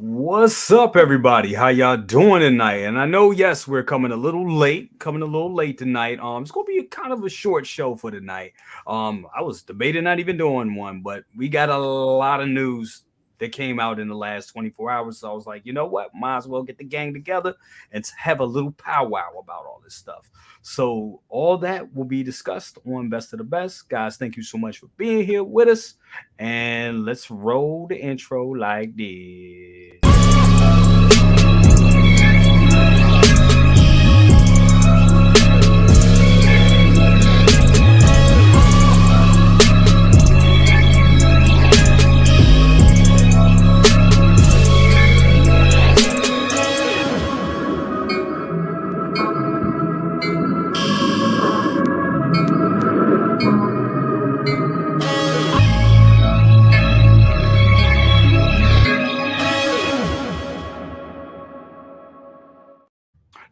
What's up, everybody? How y'all doing tonight? And I know, yes, we're coming a little late tonight. It's gonna be a kind of a short show for tonight. I was debating not even doing one, but we got a lot of news that came out in the last 24 hours. So I was like, you know what? Might as well get the gang together and have a little powwow about all this stuff. So all that will be discussed on Best of the Best. Guys, thank you so much for being here with us. And let's roll the intro like this.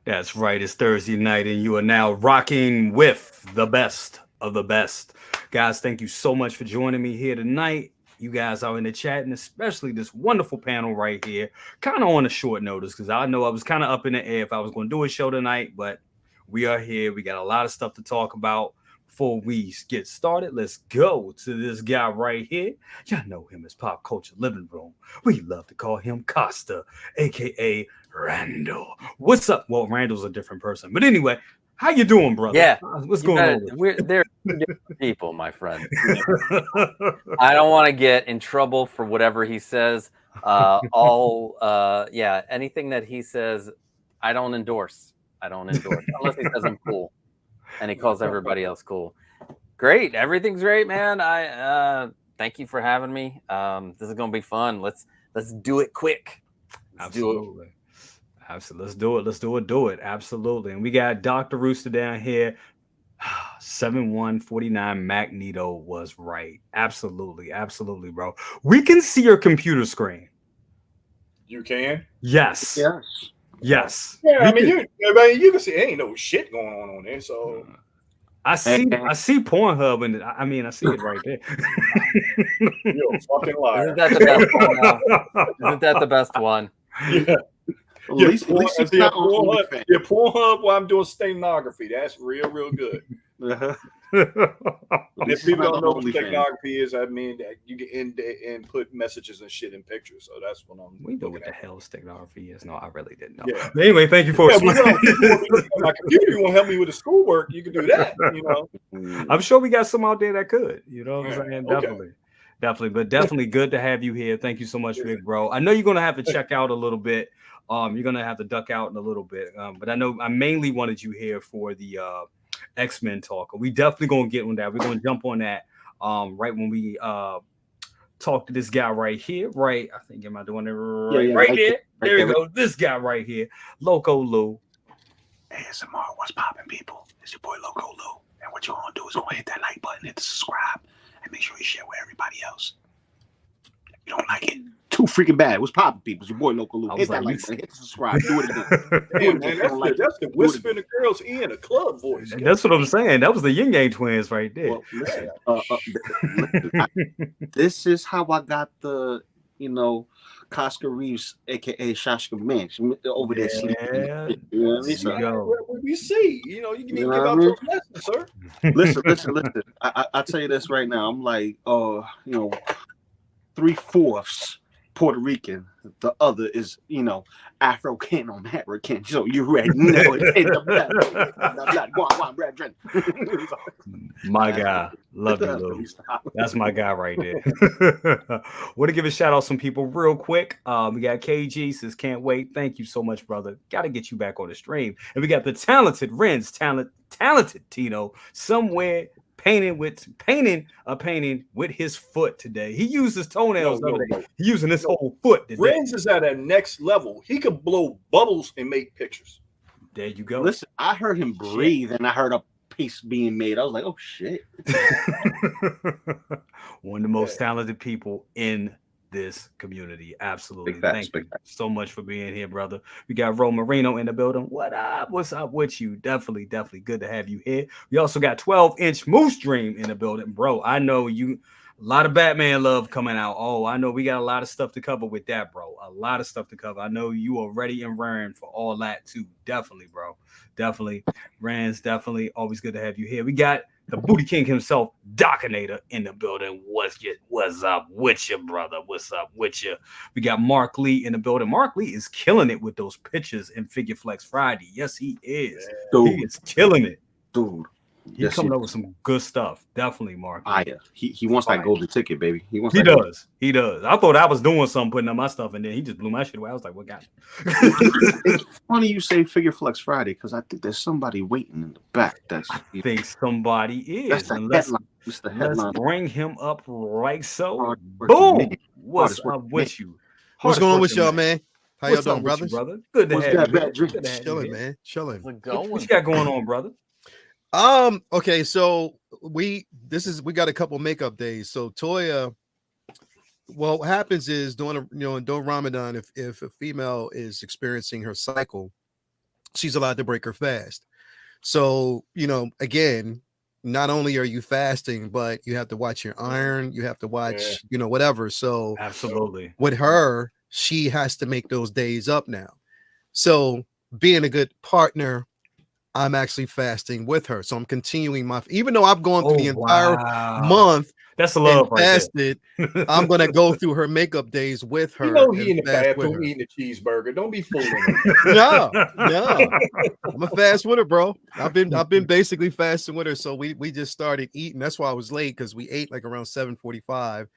That's right. It's Thursday night, and you are now rocking with the best of the best. Guys, thank you so much for joining me here tonight. You guys are in the chat, and especially this wonderful panel right here. Kind of on a short notice, because I know I was kind of up in the air if I was going to do a show tonight, but we are here. We got a lot of stuff to talk about. Before we get started, let's go to this guy right here. Y'all know him as Pop Culture Living Room. We love to call him Costa, AKA Randall. What's up? Well, Randall's a different person. But anyway, how you doing, brother? Yeah. What's going on? They're different people, my friend. I don't want to get in trouble for whatever he says. Anything that he says, I don't endorse. Unless he says I'm cool. And he calls everybody else cool. Great. Everything's great, man. I thank you for having me. This is gonna be fun. Let's do it quick. Absolutely. Let's do it. Absolutely. And we got Dr. Rooster down here. 7149 Magneto was right. Absolutely, bro. We can see your computer screen. You can? Yes. Yeah, you can see ain't no shit going on there. So I see Pornhub, and I see it right there. You're a fucking liar. Isn't that the best one now? Isn't that the best one? Yeah. Your Pornhub while I'm doing stenography. That's real good. If people don't know what stenography is, I mean that you get in there and put messages and shit in pictures. So that's what I'm. We know what the hell stenography is. No, I really didn't know. Yeah. But anyway, thank you for explaining. My computer, you want to help me with the schoolwork? You can do that. You know, I'm sure we got some out there that could. You know what I'm saying? Okay. Definitely good to have you here. Thank you so much, big bro. I know you're gonna have to check out a little bit. You're gonna have to duck out in a little bit. But I know I mainly wanted you here for the X-Men talk. We definitely gonna get on that. We're gonna jump on that right when we talk to this guy right here. Right, I think am I doing it right here? There we go. This guy right here, Loco Lu. ASMR, what's popping, people? It's your boy Loco Lu, and what you gonna do is gonna hit that like button, hit the subscribe, and make sure you share with everybody else. If you don't like it, too freaking bad. What's popping, people? It's your boy Loco Lu. Hit that like button, hit the subscribe, do it again. That's the whisper in the girl's ear in a club voice. That's what I'm saying. That was the Yin Yang twins right there. Well, listen, this is how I got the, Cosca Reeves, aka Shashka Man, over there sleeping. You know what we see. You can even give out those lessons, sir. Listen. I tell you this right now. I'm like, 3/4 Puerto Rican. The other is, Afro-Can on American. So you already know it. My guy. Love you, Lou. That's my guy right there. Want to give a shout out some people real quick. We got KG says, can't wait. Thank you so much, brother. Got to get you back on the stream. And we got the talented Renz, talented Tino, somewhere painting a painting with his foot today. He used his toenails. He's using his whole foot today. Renz is at a next level. He could blow bubbles and make pictures. There you go. Listen, I heard him breathe, and I heard a piece being made. I was like, oh shit. One of the most talented people in this community. Absolutely. Thank you so much for being here, brother. We got Ro Marino in the building. What up? What's up with you? Definitely good to have you here. We also got 12-inch Moose Dream in the building. Bro, I know you a lot of Batman love coming out. Oh, I know we got a lot of stuff to cover with that, bro. a lot of stuff to cover. I know you are ready and raring for all that too. Definitely, bro. Definitely. Rans, definitely. Always good to have you here. We got the Booty King himself, Docinator, in the building. What's up with you, brother? What's up with you? We got Mark Lee in the building. Mark Lee is killing it with those pictures in Figure Flex Friday. Yes, he is. Dude. He is killing it. Dude. He's coming up with some good stuff. Definitely, Mark. He wants that golden ticket, baby. He does. He does. I thought I was doing something, putting up my stuff, and then he just blew my shit away. I was like, what got me? It's funny you say Figure Flex Friday, because I think there's somebody waiting in the back. I think somebody is. That's the headline. It's the headline. Let's bring him up right so. Boom. Man. What's up with you? What's going on with y'all, man? How y'all doing, brothers? Brother? Good to have you. Chilling, man. Chilling. What you got going on, brother? Okay, so we got a couple makeup days. So Toya, well, what happens is during Ramadan, if a female is experiencing her cycle, she's allowed to break her fast. So, again, not only are you fasting, but you have to watch your iron, you have to watch, whatever. So absolutely with her, she has to make those days up now. So being a good partner, I'm actually fasting with her. So I'm continuing even though I've gone through the entire month. That's a love right fasted. I'm going to go through her makeup days with her. He in the bathroom eating a cheeseburger. Don't be fooling him. No. I'm a fast with her, bro. I've been basically fasting with her. So we just started eating. That's why I was late, because we ate like around 7:45.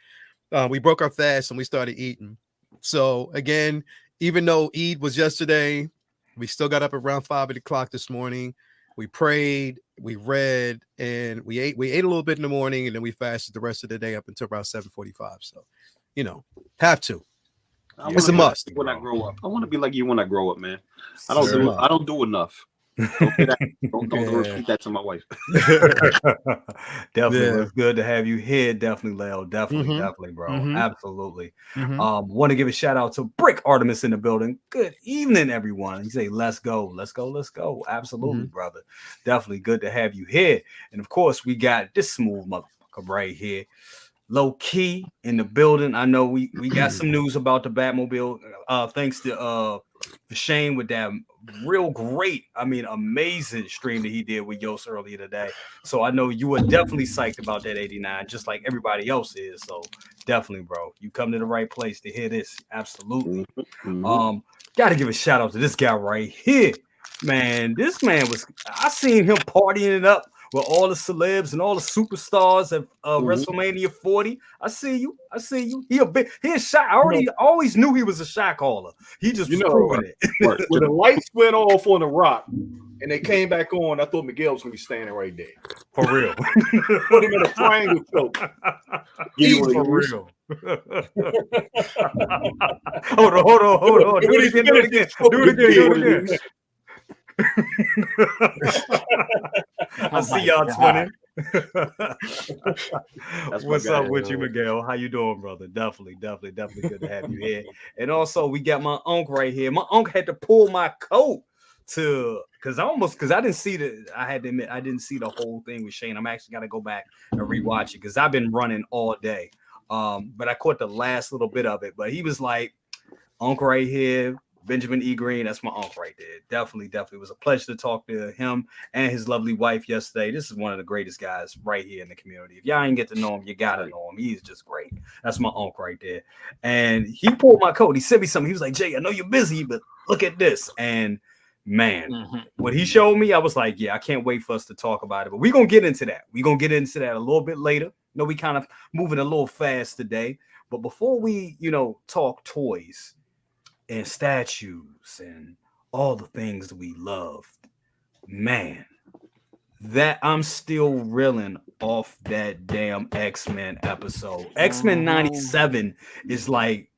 We broke our fast and we started eating. So again, even though Eid was yesterday, we still got up around 5 o'clock this morning. We prayed, we read, and we ate. We ate a little bit in the morning, and then we fasted the rest of the day up until around 7:45. So, have to. It's a must. When I grow up, I want to be like you when I grow up, man. I don't do enough. Don't repeat that to my wife. Definitely, it's good to have you here. Definitely, Leo. Definitely, bro. Absolutely. Want to give a shout out to Brick Artemis in the building. Good evening, everyone. You say, let's go. Absolutely, brother. Definitely good to have you here. And of course, we got this smooth motherfucker right here. Low key in the building. I know we got some news about the Batmobile. Thanks to Shane with that real great, amazing stream that he did with Yost earlier today. So I know you were definitely psyched about that 89, just like everybody else is. So definitely, bro, you come to the right place to hear this. Absolutely. Got to give a shout out to this guy right here, man. This man I seen him partying it up with all the celebs and all the superstars at WrestleMania 40. I see you. He a shot. I always knew he was a shot caller. He just was proving it. When the lights went off on the Rock and they came back on, I thought Miguel was gonna be standing right there. For real. Put him in a triangle choke. For real. Hold on. Do it again. I see y'all twinning. What's up with you, Miguel? How you doing, brother? Definitely good to have you here. And also, we got my uncle right here. My uncle had to pull my coat because I didn't see I had to admit I didn't see the whole thing with Shane. I'm actually gotta go back and rewatch it because I've been running all day. But I caught the last little bit of it. But he was like, uncle right here. Benjamin E. Green, that's my uncle right there. Definitely. It was a pleasure to talk to him and his lovely wife yesterday. This is one of the greatest guys right here in the community. If y'all ain't get to know him, you gotta know him. He's just great. That's my uncle right there. And he pulled my coat. He sent me something. He was like, Jay, I know you're busy, but look at this. And man, what he showed me, I was like, yeah, I can't wait for us to talk about it. But we're gonna get into that. We're gonna get into that a little bit later. We kind of moving a little fast today. But before we, talk toys and statues and all the things that we loved, man, that I'm still reeling off that damn X-Men episode. X-Men 97 is like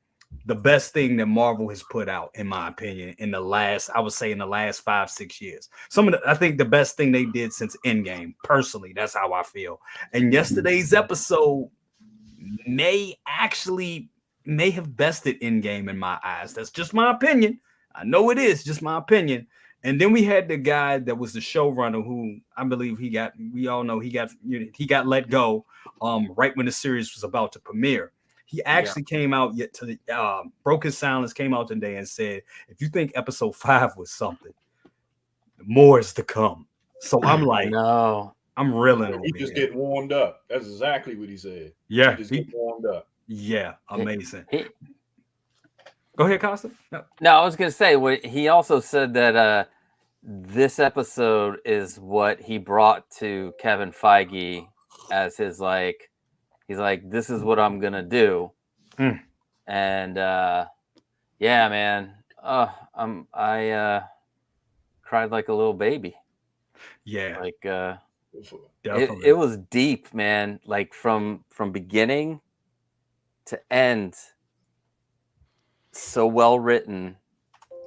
the best thing that Marvel has put out, in my opinion, in the last 5-6 years. I think the best thing they did since Endgame. Personally, that's how I feel. And yesterday's episode may have bested Endgame in my eyes. That's just my opinion. I know it is just my opinion. And then we had the guy that was the showrunner, who I believe he got let go right when the series was about to premiere. He actually came out yet to the broke his silence, came out today and said, if you think episode 5 was something, more is to come. So I'm like, no, I'm reeling. He just getting warmed up. That's exactly what he said. Yeah, he just getting warmed up. Yeah, amazing. Go ahead, Costa. No, I was gonna say he also said that this episode is what he brought to Kevin Feige as his like. He's like, this is what I'm gonna do, and yeah, man. I cried like a little baby. Yeah, like it was deep, man. Like from beginning to end, so well written.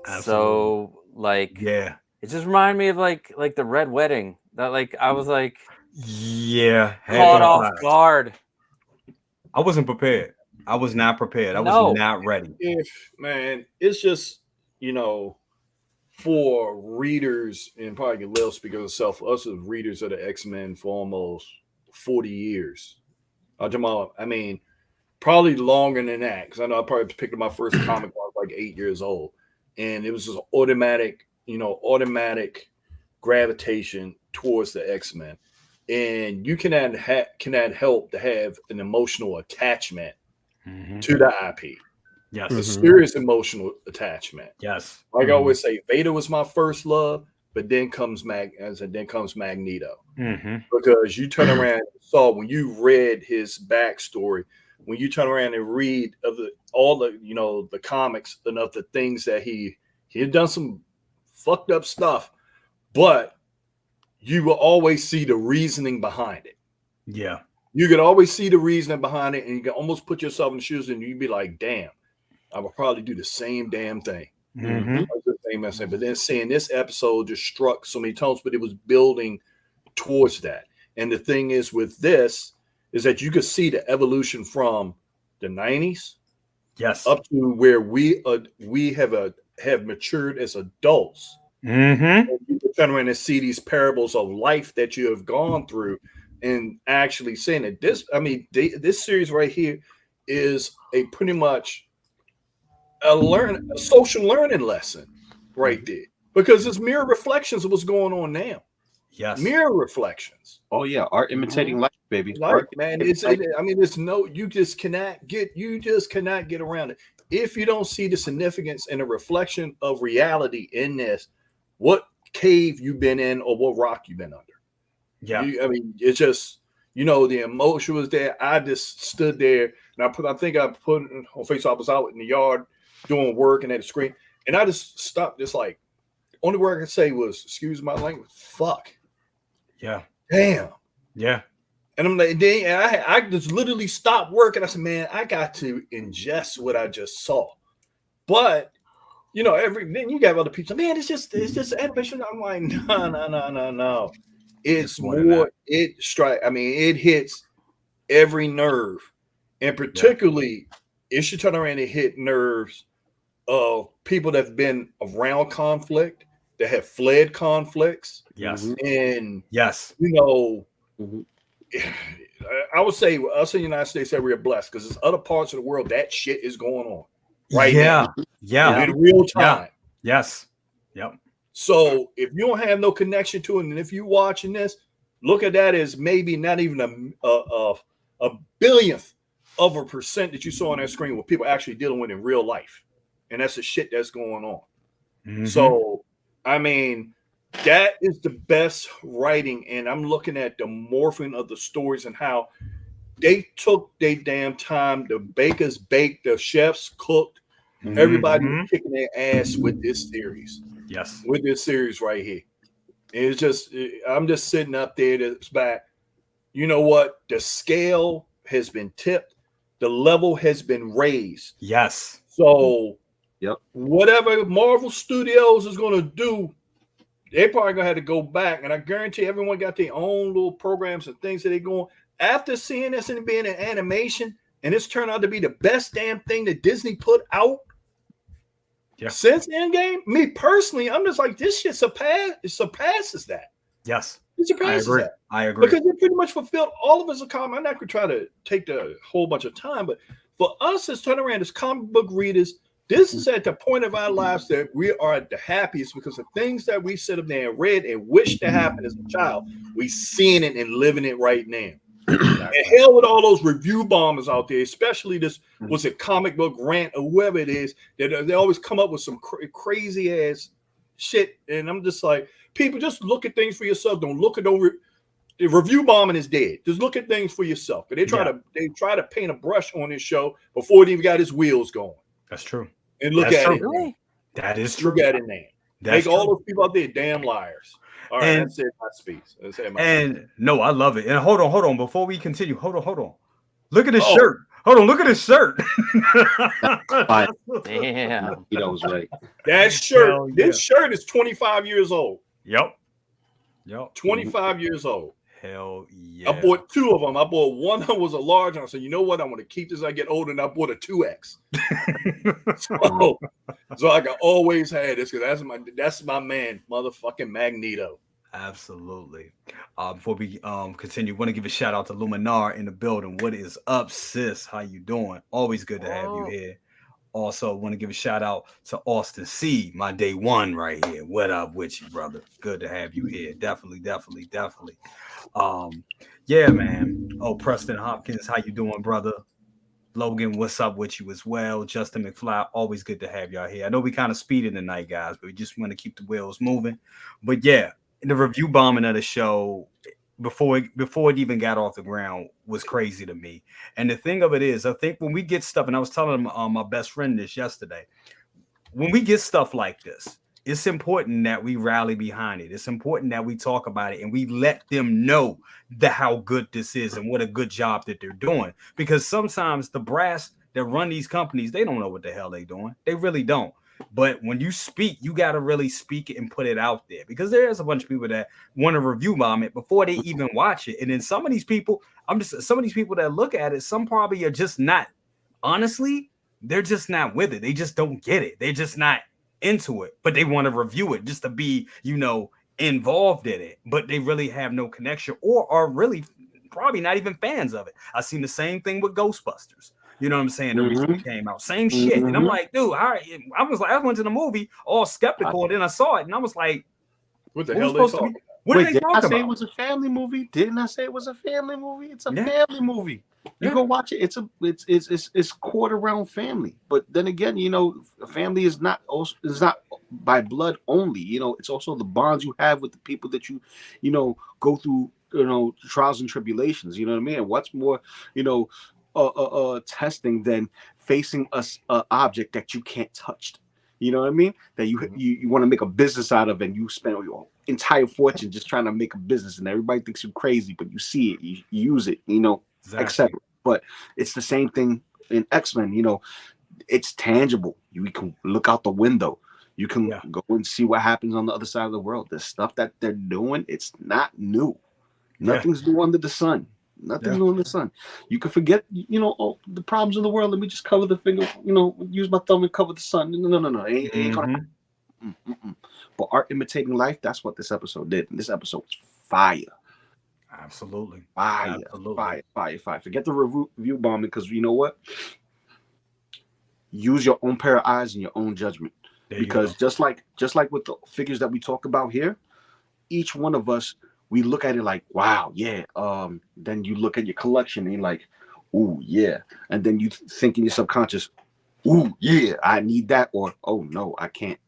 Absolutely. So like, yeah, it just reminded me of like the Red Wedding. That like I was like, yeah, caught off guard. I wasn't prepared. I was not prepared. I was not ready. Man, it's just, you know, for readers, and probably Lil speak of himself, us as readers of the X-Men for almost 40 years. I mean, probably longer than that, because I know I probably picked up my first comic when I was like 8 years old. And it was just automatic gravitation towards the X-Men. And you cannot help to have an emotional attachment to the IP. Yes. A serious emotional attachment. Yes. Like I always say, Vader was my first love, but then comes Magneto. Because you turn around and saw when you read his backstory, when you turn around and read all the comics and of the things that he had done some fucked up stuff, but you will always see the reasoning behind it. Yeah. You could always see the reasoning behind it, and you can almost put yourself in the shoes and you'd be like, damn, I would probably do the same damn thing. But then seeing this episode just struck so many tones, but it was building towards that. And the thing is with this is that you could see the evolution from the 90s up to where we have matured as adults. And you can turn around and see these parables of life that you have gone through and actually saying that this series right here is a pretty much a social learning lesson right there, because it's mirror reflections of what's going on now. Yes, mirror reflections. Oh yeah, art imitating life, baby. Art, man, you just cannot get around it. If you don't see the significance and the reflection of reality in this, what cave you've been in or what rock you've been under. Yeah, it's just, the emotion was there. I just stood there and I put on Facebook. I was out in the yard doing work and at the screen, and I just stopped. Just like, only word I could say was, excuse my language, fuck. Yeah. Damn. Yeah. And I'm like, I just literally stopped work and I said, man, I got to ingest what I just saw. But then you got other people, man, it's just animation. I'm like, no. It's more. It hits every nerve, and particularly it should turn around and hit nerves of people that have been around conflict, that have fled conflicts. Yes. And yes, I would say us in the United States that we're blessed, because there's other parts of the world that shit is going on right now. Yeah. In real time. Yeah. Yes. Yep. So if you don't have no connection to it, and if you're watching this, look at that as maybe not even a billionth of a percent that you saw on that screen what people actually dealing with in real life. And that's the shit that's going on. So, that is the best writing. And I'm looking at the morphing of the stories and how they took their damn time. The bakers baked, the chefs cooked. Everybody was kicking their ass with this series. Yes. With this series right here. It's just, I'm just sitting up there. That's back. You know what? The scale has been tipped. The level has been raised. Yes. So, whatever Marvel Studios is going to do, they're probably going to have to go back. And I guarantee everyone got their own little programs and things that they're going. After seeing this and being an animation, and it's turned out to be the best damn thing that Disney put out since Endgame, me personally, I'm just like, this shit surpasses that. Yes. It surpasses that. I agree. Because it pretty much fulfilled all of us a comment. I'm not going to try to take the whole bunch of time, but for us as turnaround as comic book readers, this is at the point of our lives that we are at the happiest because the things that we sit up there and read and wished to happen as a child, we seeing it and living it right now. And hell with all those review bombers out there, especially this, was it Comic Book Rant or whoever it is, that they always come up with some crazy ass shit. And I'm just like, people, just look at things for yourself. Don't look at the review bombing is dead. Just look at things for yourself. But they try to paint a brush on this show before it even got its wheels going. That's true. And look at it. Really? That is true. Look at it now. That's Make all those people out there damn liars. All right, that's it. My speech. That's it. No, I love it. And hold on. Before we continue, hold on. Look at his shirt. Hold on. Look at his shirt. Damn. He knows, right? That shirt. This shirt is 25 years old. Yep. 25 years old. Hell yeah. I bought two of them. I bought one that was a large, and I said, you know what? I want to keep this as I get older, and I bought a 2X. so I can always have this because that's my man, motherfucking Magneto. Absolutely. Before we continue, want to give a shout out to Luminar in the building. What is up, sis? How you doing? Always good to have you here. Also, want to give a shout out to Austin C, my day one right here. What up with you, brother? Good to have you here. Definitely. Yeah, man. Oh, Preston Hopkins, how you doing, brother? Logan, what's up with you as well? Justin McFly, always good to have y'all here. I know we kind of speeding tonight, guys, but we just want to keep the wheels moving. But yeah, the review bombing of the show before it even got off the ground was crazy to me. And the thing of it is, I think when we get stuff, and I was telling my best friend this yesterday, when we get stuff like this, it's important that we rally behind it. It's important that we talk about it and we let them know how good this is and what a good job that they're doing. Because sometimes the brass that run these companies, they don't know what the hell they're doing. They really don't. But when you speak, you got to really speak it and put it out there, because there's a bunch of people that want to review bomb it before they even watch it. And then some of these people that look at it, some probably are just not, honestly, they're just not with it. They just don't get it. They're just not into it, but they want to review it just to be, involved in it, but they really have no connection or are really probably not even fans of it. I seen the same thing with Ghostbusters. You know what I'm saying? The reason it came out, same shit. And I'm like, dude, all right. I went to the movie all skeptical, and then I saw it, and I was like, what the hell they talking? Wait, didn't I say it was a family movie? Didn't I say it was a family movie? It's a family movie. You go watch it. It's quarter round family. But then again, family is not by blood only. It's also the bonds you have with the people that you go through trials and tribulations. You know what I mean? And what's more, testing than facing a object that you can't touch. You know what I mean? That you want to make a business out of, and you spend your entire fortune just trying to make a business, and everybody thinks you're crazy, but you see it, you use it, etc. But it's the same thing in X-Men. It's tangible. You can look out the window. You can go and see what happens on the other side of the world. The stuff that they're doing, it's not new. Nothing's new under the sun. Nothing's new under the sun. You can forget, all the problems in the world. Let me just cover the finger, use my thumb and cover the sun. No. It ain't gonna happen. But art imitating life, that's what this episode did. And this episode was fire. Absolutely. Fire. Forget the review bombing, because you know what? Use your own pair of eyes and your own judgment. Because just like with the figures that we talk about here, each one of us, we look at it like, wow, yeah. Then you look at your collection and you're like, ooh, yeah. And then you think in your subconscious, ooh, yeah, I need that. Or, oh, no, I can't.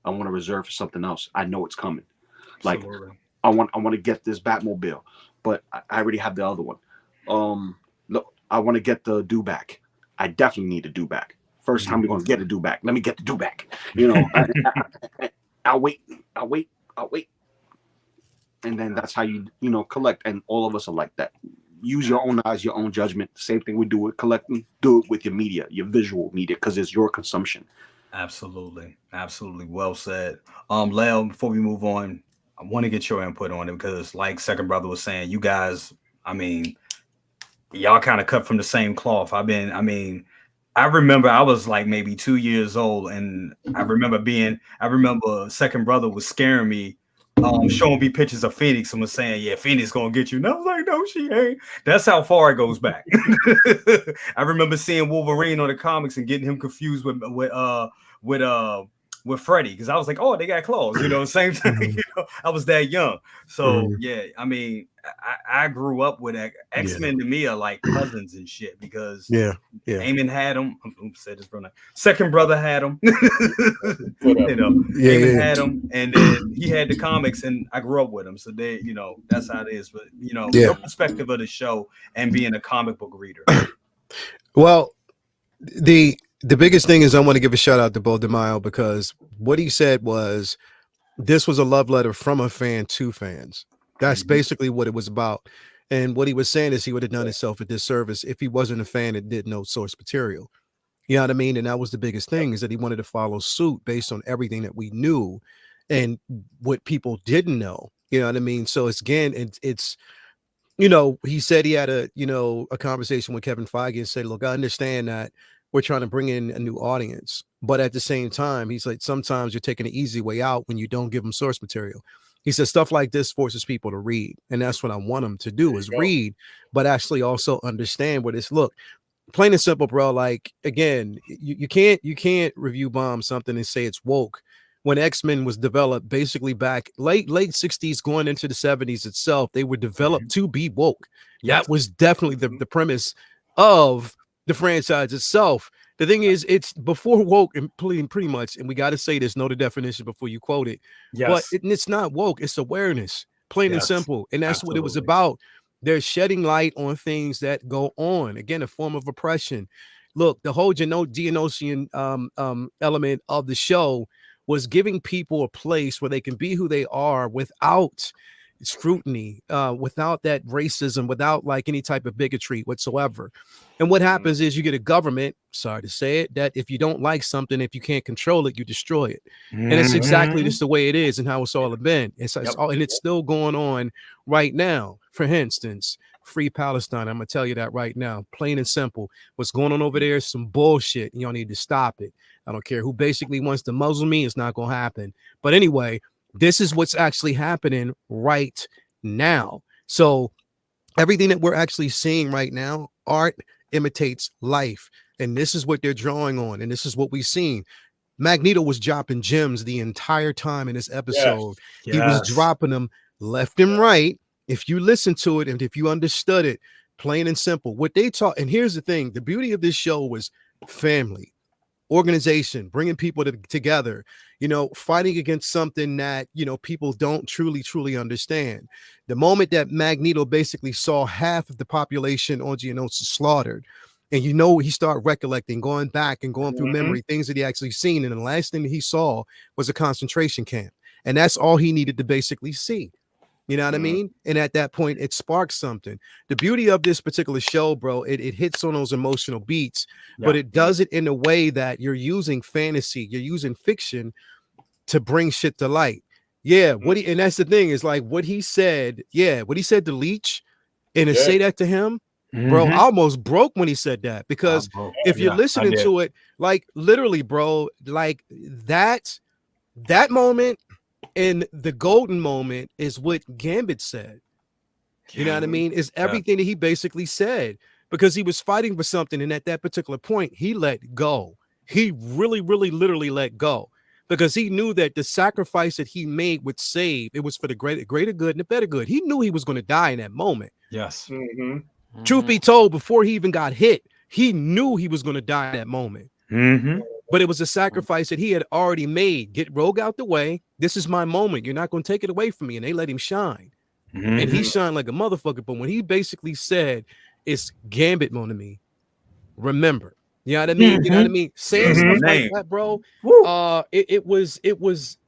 I want to reserve for something else. I know it's coming. Absolutely. Like, I want to get this Batmobile, but I already have the other one. Look, I want to get the do-back. I definitely need a do-back. First time we're going to get a do-back. Let me get the do-back. I'll wait. And then that's how you collect. And all of us are like that. Use your own eyes, your own judgment. Same thing we do with collecting. Do it with your media, your visual media, because it's your consumption. Absolutely. Well said. Leo, before we move on, I want to get your input on it, because like Second Brother was saying, you guys, y'all kind of cut from the same cloth. I remember I was like maybe 2 years old, and I remember Second Brother was scaring me showing me pictures of Phoenix and was saying, "Yeah, Phoenix gonna get you." And I was like, "No, she ain't." That's how far it goes back. I remember seeing Wolverine on the comics and getting him confused with Freddy, because I was like, "Oh, they got claws," same thing. I was that young, so yeah. I mean, I grew up with X-Men. To me are like cousins and shit, because Eamon had them. Said his brother. Second brother had them. Eamon had them, and then he had the comics, and I grew up with them. So they, that's how it is. But your perspective of the show and being a comic book reader. Well, the biggest thing is I want to give a shout out to Bo DeMaio, because what he said was this was a love letter from a fan to fans. That's basically what it was about. And what he was saying is he would have done himself a disservice if he wasn't a fan and did no source material. You know what I mean? And that was the biggest thing, is that he wanted to follow suit based on everything that we knew and what people didn't know. You know what I mean? So it's he said he had a conversation with Kevin Feige and said, look, I understand that we're trying to bring in a new audience, but at the same time, he's like, sometimes you're taking the easy way out when you don't give them source material. He says stuff like this forces people to read. And that's what I want them to do, is read, but actually also understand what it's. Look, plain and simple, bro. Like, again, you can't review bomb something and say it's woke when X-Men was developed basically back late 60s going into the 70s itself. They were developed to be woke. That was definitely the premise of the franchise itself. The thing is, it's before woke, and pretty much, and we got to say this, know the definition before you quote it. But it's not woke, it's awareness, plain and simple. And that's what it was about. They're shedding light on things that go on. Again, a form of oppression. Look, the whole Geonosian element of the show was giving people a place where they can be who they are without scrutiny, without that racism, without like any type of bigotry whatsoever. And what happens is you get a government, sorry to say it, that if you don't like something, if you can't control it, you destroy it. And it's exactly just the way it is and how it's all been. And it's still going on right now. For instance, Free Palestine. I'm gonna tell you that right now, plain and simple. What's going on over there is some bullshit. Y'all need to stop it. I don't care who basically wants to muzzle me. It's not gonna happen. But anyway, this is what's actually happening right now. So everything that we're actually seeing right now, art imitates life. And this is what they're drawing on. And this is what we've seen. Magneto was dropping gems the entire time in this episode. He was dropping them left and right. If you listen to it and if you understood it, plain and simple, what they taught. And here's the thing, the beauty of this show was family, organization, bringing people together, fighting against something that, people don't truly understand. The moment that Magneto basically saw half of the population on Geonosis slaughtered, and he started recollecting, going back and going through memory, things that he actually seen. And the last thing that he saw was a concentration camp. And that's all he needed to basically see. You know what I mean? And at that point, it sparks something. The beauty of this particular show, bro, it hits on those emotional beats, but it does it in a way that you're using fantasy, you're using fiction to bring shit to light. Yeah, and that's the thing, is like what he said to Leech, and to say that to him, bro, I almost broke when he said that, because if you're listening to it, like literally, bro, like that moment. And the golden moment is what Gambit said. You know what I mean? Is everything that he basically said, because he was fighting for something. And at that particular point, he let go. He really, literally let go, because he knew that the sacrifice that he made would save. It was for the greater good and the better good. He knew he was going to die in that moment. Yes. Truth be told, before he even got hit, he knew he was going to die in that moment. But it was a sacrifice that he had already made. Get Rogue out the way. This is my moment. You're not going to take it away from me. And they let him shine. And he shined like a motherfucker. But when he basically said, it's Gambit, mon ami, remember. You know what I mean? You know what I mean? Saying stuff like that, bro. It was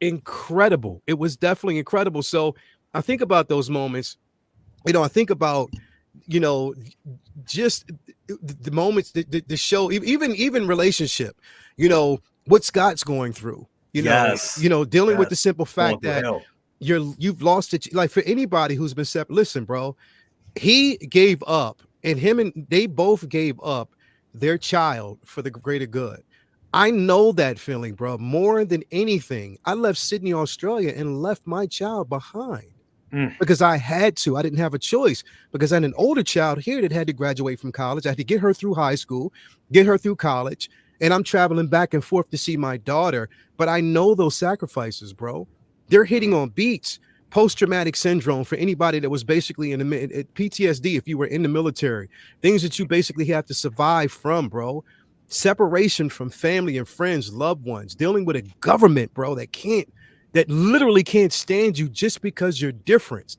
incredible. It was definitely incredible. So I think about those moments. I think about, just the moments, the show, even relationship, what Scott's going through, dealing with the simple fact that you've lost it. Like, for anybody who's been separate, listen, bro, he gave up, and they both gave up their child for the greater good. I know that feeling, bro. More than anything, I left Sydney, Australia, and left my child behind because I had to. I didn't have a choice because I had an older child here that had to graduate from college. I had to get her through high school, get her through college, and I'm traveling back and forth to see my daughter. But I know those sacrifices, bro. They're hitting on beats. Post-traumatic syndrome for anybody that was basically in the PTSD, if you were in the military, things that you basically have to survive from, bro. Separation from family and friends, loved ones, dealing with a government, bro, that literally can't stand you just because you're different.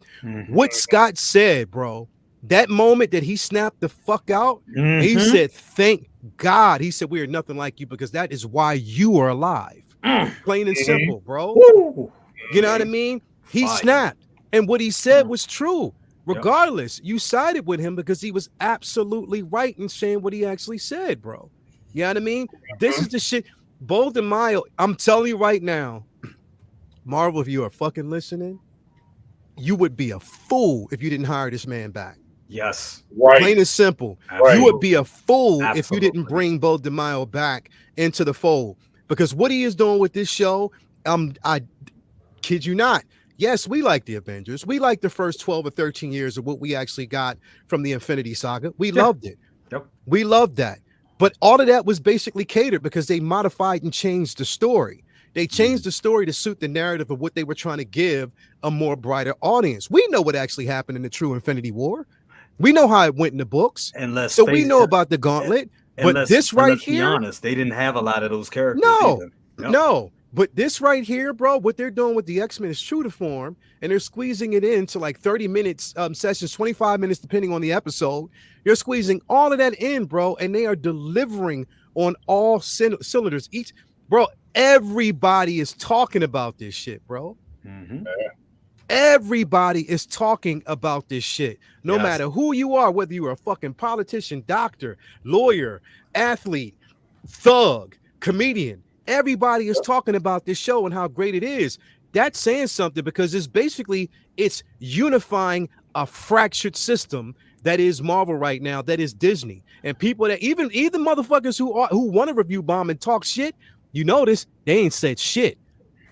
What Scott said, bro, that moment that he snapped the fuck out, he said, thank God. He said, we are nothing like you because that is why you are alive. Plain and simple, bro. You know what I mean? He snapped. And what he said was true. Regardless, you sided with him because he was absolutely right in saying what he actually said, bro. You know what I mean? This is the shit. Bold and Mile, I'm telling you right now, Marvel, if you are fucking listening, you would be a fool if you didn't hire this man back. Yes. Right. Plain and simple. Absolutely. You would be a fool if you didn't Absolutely. bring Bo DeMaio back into the fold. Because what he is doing with this show, I kid you not. Yes, we like the Avengers. We like the first 12 or 13 years of what we actually got from the Infinity Saga. We loved it. Yep. We loved that. But all of that was basically catered because they modified and changed the story. They changed the story to suit the narrative of what they were trying to give a more brighter audience. We know what actually happened in the true Infinity War. We know how it went in the books. So we know about the gauntlet. But this right here, be honest, they didn't have a lot of those characters. No. But this right here, bro, what they're doing with the X-Men is true to form, and they're squeezing it into like 30 minutes sessions, 25 minutes, depending on the episode. You're squeezing all of that in, bro, and they are delivering on all cylinders. Everybody is talking about this shit, bro. Everybody is talking about this shit. No matter who you are, whether you are a fucking politician, doctor, lawyer, athlete, thug, comedian. Everybody is talking about this show and how great it is. That's saying something because it's unifying a fractured system that is Marvel right now, that is Disney. And people that even motherfuckers who want to review bomb and talk shit, you notice they ain't said shit.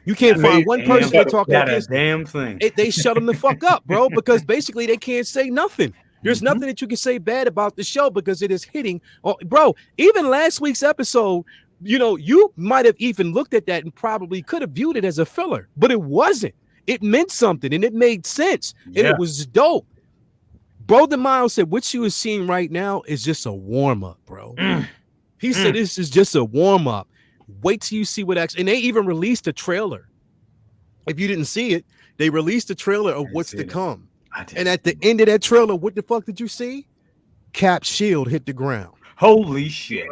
You can't find one person to talk about this damn thing. They shut them the fuck up, bro, because basically they can't say nothing. There's nothing that you can say bad about the show because it is hitting. Oh, bro, even last week's episode, you might have even looked at that and probably could have viewed it as a filler, but it wasn't. It meant something and it made sense and it was dope. Bro DeMaio said what you are seeing right now is just a warm-up, bro. He said this is just a warm-up. Wait till you see what actually, and they even released a trailer. If you didn't see it, they released a trailer of what's to come. And at the end of that trailer, what the fuck did you see? Cap's shield hit the ground. Holy shit.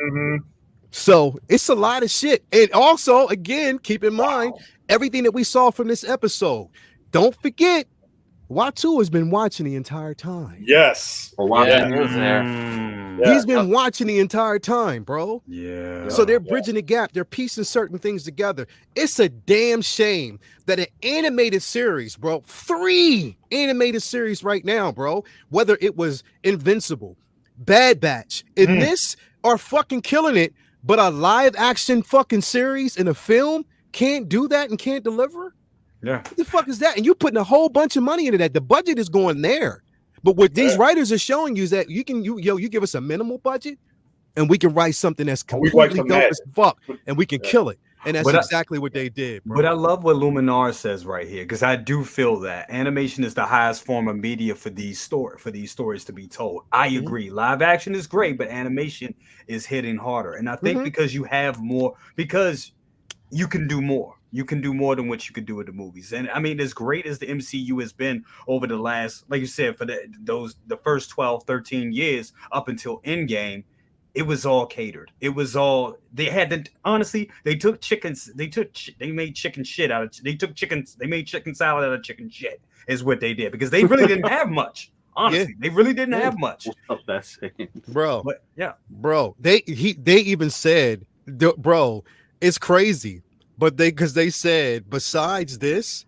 So it's a lot of shit. And also, again, keep in mind everything that we saw from this episode. Don't forget, Watu has been watching the entire time. Yes. He's been watching the entire time, bro. Yeah. So they're bridging the gap. They're piecing certain things together. It's a damn shame that an animated series, bro, 3 animated series right now, bro, whether it was Invincible, Bad Batch, and this are fucking killing it, but a live action fucking series in a film can't do that and can't deliver? Yeah. What the fuck is that? And you're putting a whole bunch of money into that. The budget is going there. But what these writers are showing you is that you give us a minimal budget and we can write something that's completely dope as fuck and we can kill it. And that's exactly what they did, bro. But I love what Luminar says right here, because I do feel that animation is the highest form of media for these stories to be told. I agree. Live action is great, but animation is hitting harder. And I think because you have more, because you can do more. You can do more than what you could do with the movies. And I mean, as great as the MCU has been over the last, like you said, for the first 12, 13 years up until Endgame, it was all catered. It was all, they took chickens, they made chicken shit out of, they made chicken salad out of chicken shit is what they did, because they really didn't have much. Honestly, they really didn't have much. Bro, but bro, they even said, bro, it's crazy. But because they said, besides this,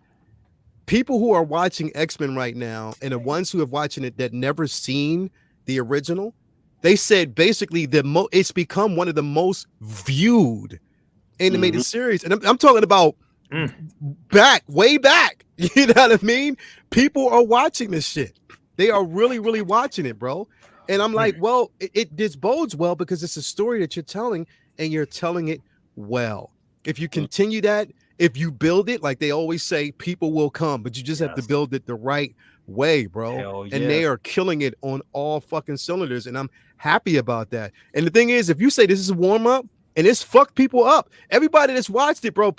people who are watching X-Men right now and the ones who have watching it that never seen the original, they said basically it's become one of the most viewed animated series, and I'm talking about way back. You know what I mean? People are watching this shit. They are really, really watching it, bro. And I'm like, well, this bodes well because it's a story that you're telling, and you're telling it well. If you continue that, if you build it, like they always say, people will come, but you just have to build it the right way, bro. And they are killing it on all fucking cylinders, and I'm happy about that. And the thing is, if you say this is a warm up, and it's fucked people up, everybody that's watched it, bro,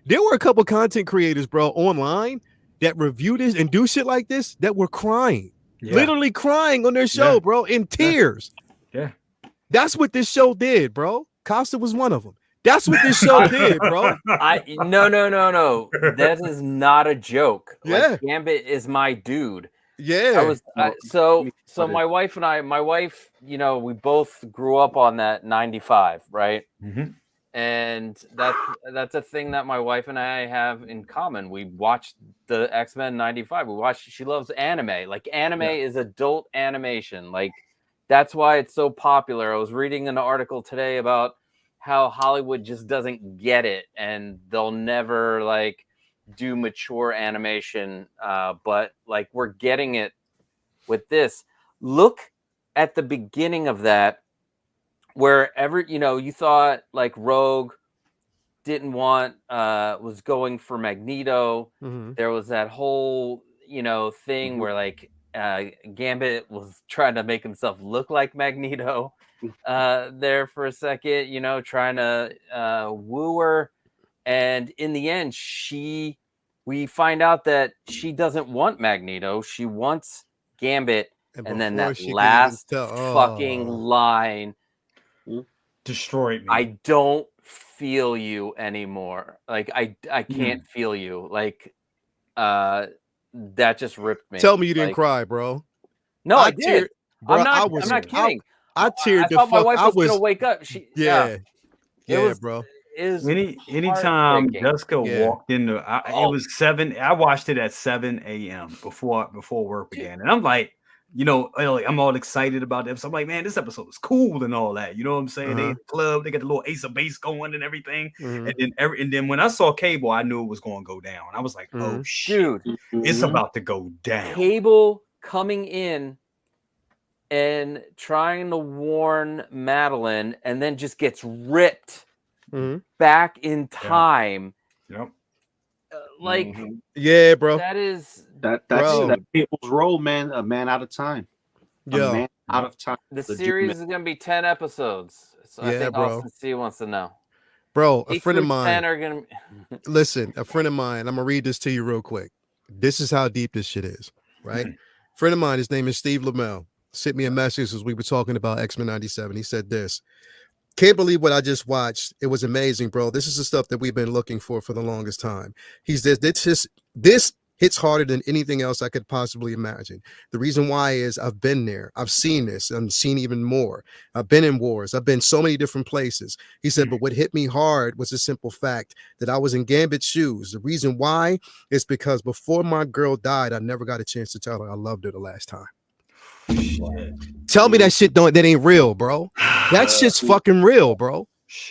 there were a couple content creators, bro, online that review this and do shit like this that were crying, literally crying on their show, bro, in tears. Yeah. That's what this show did, bro. Costa was one of them. That's what this show did, bro. No. That is not a joke. Yeah. Like, Gambit is my dude. Yeah. So my wife and I, you know, we both grew up on that 95, right? Mm-hmm. And that's a thing that my wife and I have in common. We watched the X-Men 95. She loves anime. Like, anime is adult animation. Like, that's why it's so popular. I was reading an article today about how Hollywood just doesn't get it, and they'll never like do mature animation. But like, we're getting it with this. Look at the beginning of that, wherever, you know, you thought like Rogue didn't want, was going for Magneto. There was that whole, you know, thing where like Gambit was trying to make himself look like Magneto there for a second, you know, trying to woo her. And in the end, we find out that she doesn't want Magneto. She wants Gambit. And then that last fucking line destroyed me. I don't feel you anymore. Like, I can't feel you. Like, that just ripped me. Tell me you didn't cry, bro. No, I did. Bro, I'm not kidding. I teared the fuck. My wife was gonna wake up. Bro. Anytime Jessica walked in, it was 7. I watched it at 7 a.m. before work began, and I'm like, you know, I'm all excited about this. I'm like, man, this episode is cool and all that. You know what I'm saying? They in the club, they got the little Ace of Base going and everything. And then when I saw Cable, I knew it was going to go down. I was like, oh shit, it's about to go down. Cable coming in and trying to warn Madeline, and then just gets ripped back in time. Yep. Like, yeah, bro. That's Cable's role, man. A man out of time. A man out of time. The series is gonna be 10 episodes. So I think Austin C wants to know. Bro, a friend of mine. 10 are gonna... Listen, a friend of mine. I'm gonna read this to you real quick. This is how deep this shit is, right? Friend of mine, his name is Steve Lamel. Sent me a message as we were talking about X-Men 97. He said this: can't believe what I just watched. It was amazing, bro. This is the stuff that we've been looking for the longest time. This hits harder than anything else I could possibly imagine. The reason why is I've been there. I've seen this. I've seen even more. I've been in wars. I've been so many different places. He said, but what hit me hard was the simple fact that I was in Gambit's shoes. The reason why is because before my girl died, I never got a chance to tell her I loved her the last time. Tell me that shit that ain't real, bro. That shit's fucking real, bro.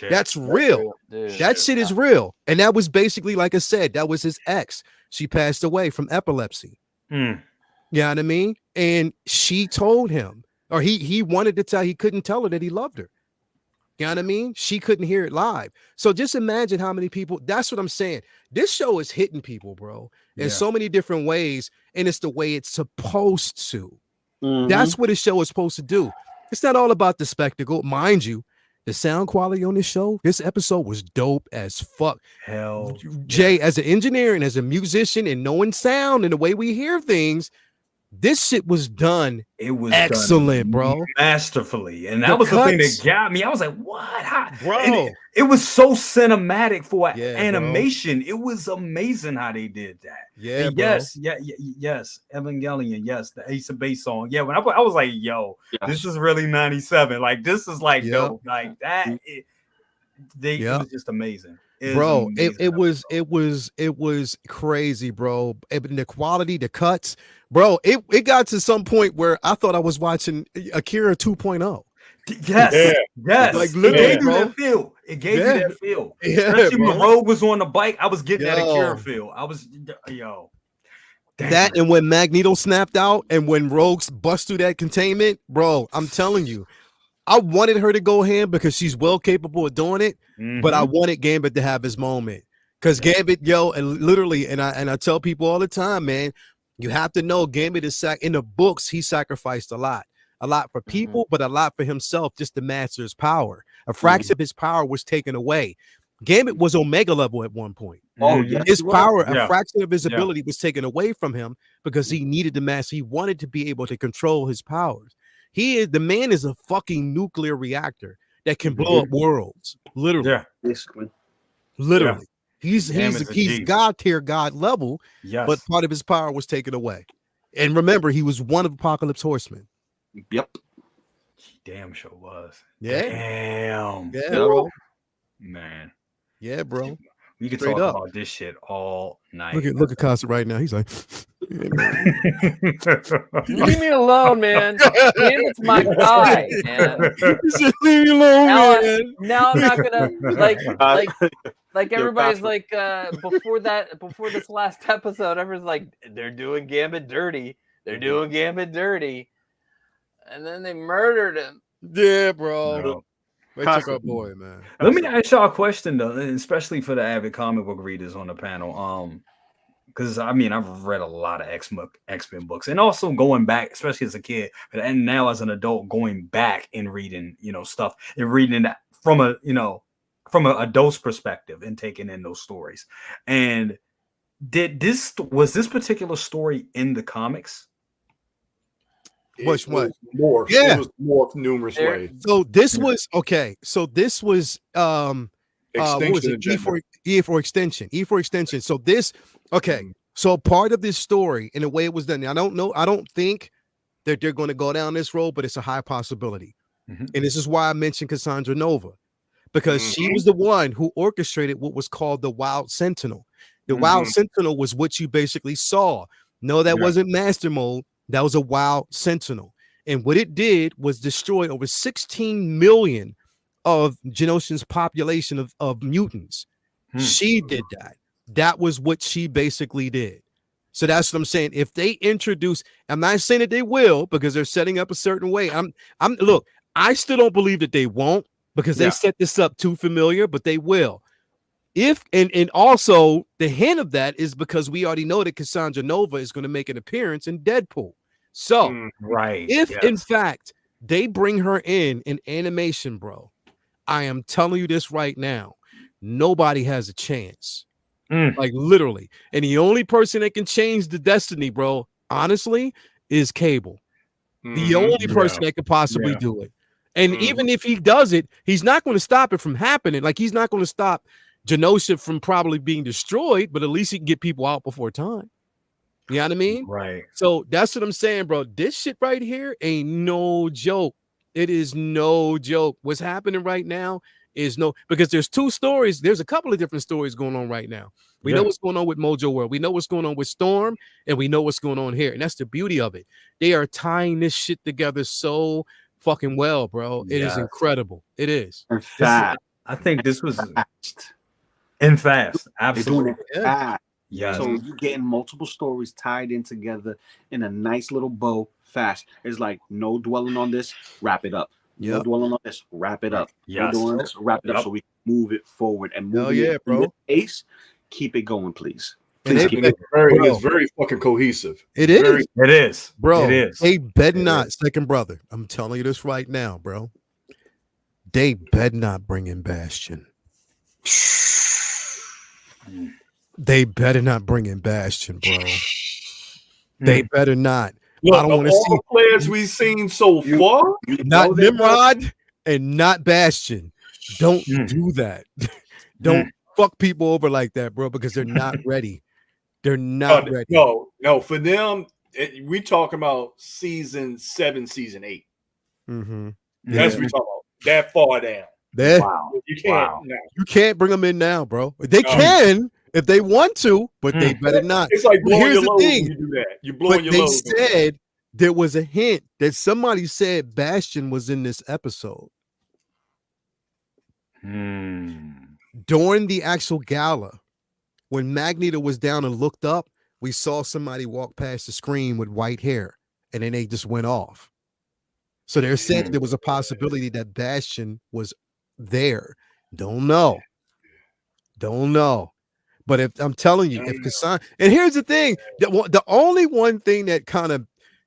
That's real. That shit is real. And that was basically, like I said, that was his ex. She passed away from epilepsy. You know what I mean? And she told him, or he wanted to tell, he couldn't tell her that he loved her. You know what I mean? She couldn't hear it live. So just imagine how many people, that's what I'm saying. This show is hitting people, bro, in so many different ways. And it's the way it's supposed to. That's what a show is supposed to do. It's not all about the spectacle. Mind you, the sound quality on this show, this episode was dope as fuck. Hell, Jay, as an engineer and as a musician and knowing sound and the way we hear things, this shit was done. It was excellent, done bro. Masterfully. And that was the thing that got me. I was like, what? How? Bro. It was so cinematic for animation. Bro. It was amazing how they did that. Yeah, and yes, Evangelion, yes, the Ace of Base song. Yeah, when I was like, yo, this is really 97. Like, this is like dope. Like that. It was just amazing. It was crazy, bro. And the quality, the cuts, bro. It got to some point where I thought I was watching Akira 2.0. Yes, yes. Like, It literally, gave you bro. that feel. It gave you that feel. Yeah, Especially when bro. Rogue was on the bike, I was getting that Akira Yo. feel. I was, yo. Damn. That and when Magneto snapped out and when Rogues bust through that containment, bro, I'm telling you, I wanted her to go ham because she's well capable of doing it, but I wanted Gambit to have his moment. Because Gambit, yo, and literally, and I tell people all the time, man, you have to know Gambit is in the books, he sacrificed a lot for people, but a lot for himself just to master his power. A fraction of his power was taken away. Gambit was Omega level at one point. Oh, yes, His he was. power, Yeah. a fraction of his ability was taken away from him because he needed to master. He wanted to be able to control his powers. The man is a fucking nuclear reactor that can blow up worlds. Literally. Yeah. Basically. Literally. He's Gambit's a G. God tier, God level, Yes. but part of his power was taken away. And remember, he was one of Apocalypse Horsemen. Yep. Damn sure was. Yeah. Damn. Yeah, bro. Man. Yeah, bro. We could Straight talk up. about this shit all night. Look at Costa right now. He's like, Leave me alone, man. Gambit's my guy, man. just leave me alone, man. Now I'm not gonna like everybody's like before this last episode, everyone's like they're doing Gambit dirty. They're doing Gambit dirty. And then they murdered him. Yeah, bro. No. They took our boy, man. Let me ask y'all a question though, and especially for the avid comic book readers on the panel. Because I mean, I've read a lot of X-Men books, and also going back, especially as a kid, and now as an adult, going back and reading, stuff and reading that from an adult's perspective and taking in those stories. And was this particular story in the comics? Which one? More. Yeah. It was more numerous ways. So this was okay. So this was what was Extinction it? agenda. E for extension. E for extension. So this okay. So part of this story and the way it was done. Now, I don't think that they're going to go down this road, but it's a high possibility. And this is why I mentioned Cassandra Nova, because she was the one who orchestrated what was called the Wild Sentinel. The Wild Sentinel was what you basically saw. No, that wasn't Master Mode. That was a Wild Sentinel. And what it did was destroy over 16 million of Genosian's population of mutants. She did that. That was what she basically did. So that's what I'm saying. If they introduce, I'm not saying that they will because they're setting up a certain way. Look, I still don't believe that they won't because they set this up too familiar, but they will. And also the hint of that is because we already know that Cassandra Nova is going to make an appearance in Deadpool. So if in fact they bring her in animation, bro, I am telling you this right now, nobody has a chance. Like literally. And the only person that can change the destiny, bro, honestly, is Cable. The only person that could possibly do it. And even if he does it, he's not going to stop it from happening. Like he's not going to stop Genosha from probably being destroyed, but at least he can get people out before time. You know what I mean? Right. So that's what I'm saying, bro. This shit right here ain't no joke. It is no joke. What's happening right now is because there's two stories. There's a couple of different stories going on right now. We know what's going on with Mojo World. We know what's going on with Storm, and we know what's going on here. And that's the beauty of it. They are tying this shit together so fucking well, bro. It is incredible. It is. And fast. I think this was and fast. Absolutely. They're doing it fast. Yeah. So you're getting multiple stories tied in together in a nice little bow fast. It's like no dwelling on this, wrap it up. No dwelling on this, wrap it up. Yes. No dwelling on this, wrap it up so we can move it forward and move it, bro. Pace. Keep it going, please. It's very fucking cohesive. It is. It is. Bro, It is. they bet not, second brother. I'm telling you this right now, bro. They bet not bring in Bastion. They better not bring in Bastion, bro. They better not. Look, I don't want to see the players we've seen so far. not Nimrod and not Bastion. Don't do that. Don't fuck people over like that, bro, because they're not ready. They're not ready. No, for them, we talking about season 7, season 8. That's what we talking about. That far down. You can't. No. You can't bring them in now, bro. They can if they want to, but they better not. It's like blowing Here's your the load thing. when you do that. You're blowing your They load. said there was a hint that somebody said Bastion was in this episode. During the actual gala, when Magneto was down and looked up, we saw somebody walk past the screen with white hair, and then they just went off. So they're saying there was a possibility that Bastion was there. Don't know. But if I'm telling you, if Kassan, and here's the thing, the only one thing that kind of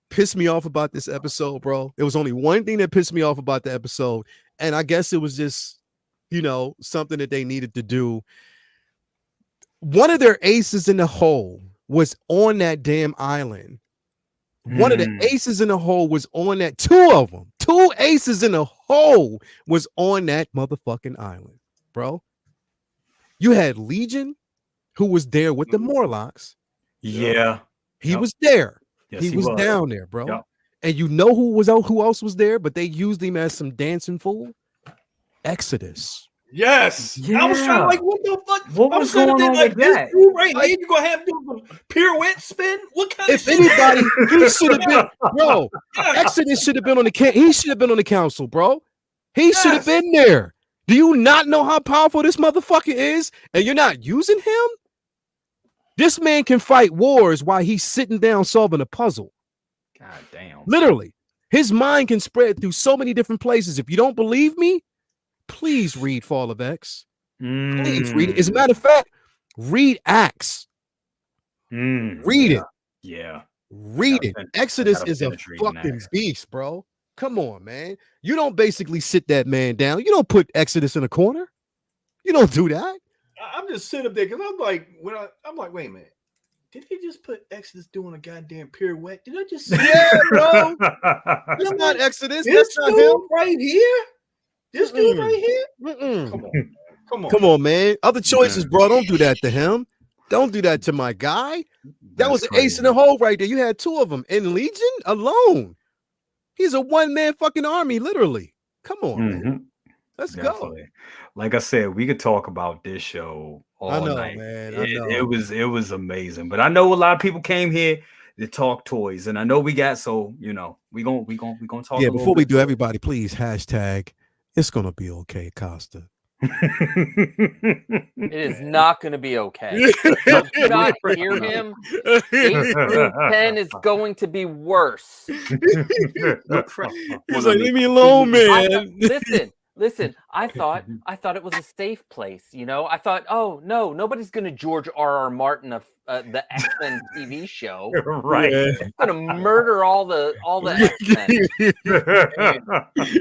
pissed me off about this episode, bro, it was only one thing that pissed me off about the episode, and I guess it was just, something that they needed to do. One of their aces in the hole was on that damn island. One of the aces in the hole was on that. Two aces in the hole was on that motherfucking island, bro. You had Legion, who was there with the Morlocks. Yeah, he was there. Yes, he was down there, bro. Yep. And who else was there? But they used him as some dancing fool. Exodus. Yes. Yeah. I was trying to what the fuck? What was going on with that? Right here, you gonna have to do some pirouette spin? What kind of shit? Anybody, he should have been, bro. Exodus should have been on the he should have been on the council, bro. He should have been there. Do you not know how powerful this motherfucker is? And you're not using him? This man can fight wars while he's sitting down solving a puzzle. God damn. Literally. His mind can spread through so many different places. If you don't believe me, please read Fall of X. Please read it. As a matter of fact, read Acts. Read it. Yeah. Read it. Exodus is a fucking beast, bro. Come on, man. You don't basically sit that man down. You don't put Exodus in a corner. You don't do that. I'm just sitting up there because I'm like, wait a minute. Did he just put Exodus doing a goddamn pirouette? Did I just see bro? That's not Exodus. This That's not dude him. right here? This dude right here? Come on, man. Other choices, bro. Don't do that to him. Don't do that to my guy. That was an ace in the hole right there. You had two of them. In Legion alone. He's a one-man fucking army, literally. Come on, man. Let's go. Like I said, we could talk about this show all night. Man. It was amazing. But I know a lot of people came here to talk toys, and I know we got we gonna talk. Yeah, before we do, everybody, please hashtag it's gonna be okay, Costa. It is not going to be okay. Do not hear him. 8 through 10 is going to be worse. He's like, leave me alone, man. Listen. I thought it was a safe place. I thought, oh no, nobody's going to George R.R. Martin of the X-Men TV show. Right. Going to murder all the X-Men.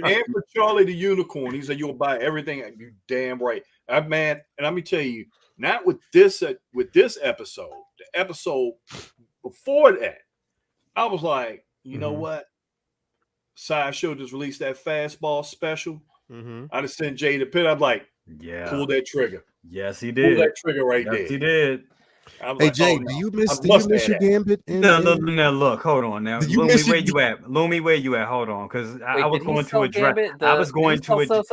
And for Charlie the Unicorn, he said you'll buy everything. You damn right, man. And let me tell you, not with this episode. The episode before that, I was like, you know what? Sideshow just released that fastball special. I just sent Jay the pit. I'm like, pull that trigger. Yes, he did. Pull that trigger right there. He did. Hey, like, Jay, do you miss your Gambit? No, look, hold on now. Lumi, where you at? Lumi, where you at? Hold on, because I was going to address. I was going to address.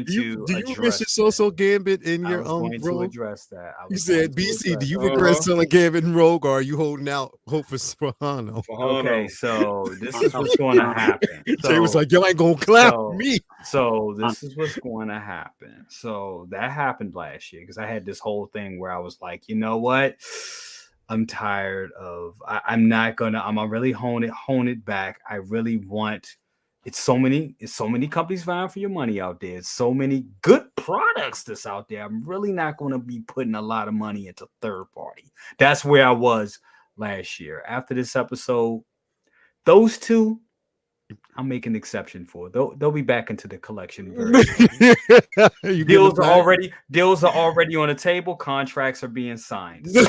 Do you miss your so Gambit in your own Rogue? To address that. You said, BC, do you regret selling Gambit and Rogue, or are you holding out hope for Spahano? Okay, so this is what's going to happen. Jay was like, yo, ain't going to clap me. So this is what's going to happen. So that happened last year because I had this whole thing where I was like, you know what? I'm tired of. I'm really hone it back. I really want. It's so many companies vying for your money out there. It's so many good products that's out there. I'm really not going to be putting a lot of money into third party. That's where I was last year. After this episode, those two, I'll make an exception for. They'll be back into the collection version. Deals are already on the table. Contracts are being signed. So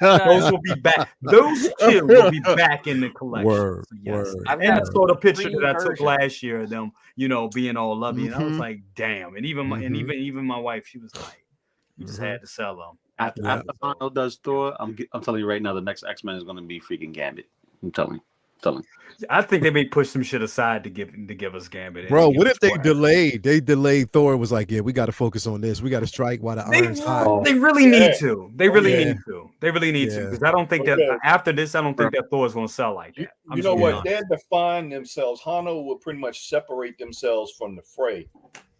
those will be back. Those two will be back in the collection. Word, so yes. word. And I saw the picture that I took last year of them, being all lovey. And I was like, damn. And even my wife, she was like, you just had to sell them. After Arnold does Thor, I'm telling you right now, the next X-Men is going to be freaking Gambit. I'm telling you. Tell him. I think they may push some shit aside to give us Gambit. Bro, and what give if us they Flash. delayed? They delayed Thor. Was like, yeah, we got to focus on this. We got to strike while the iron's hot. They really need to. They really need to. They really need to Yeah. because I don't think that after this, I don't think that Thor is going to sell like that. You know what? They define themselves. Hano will pretty much separate themselves from the fray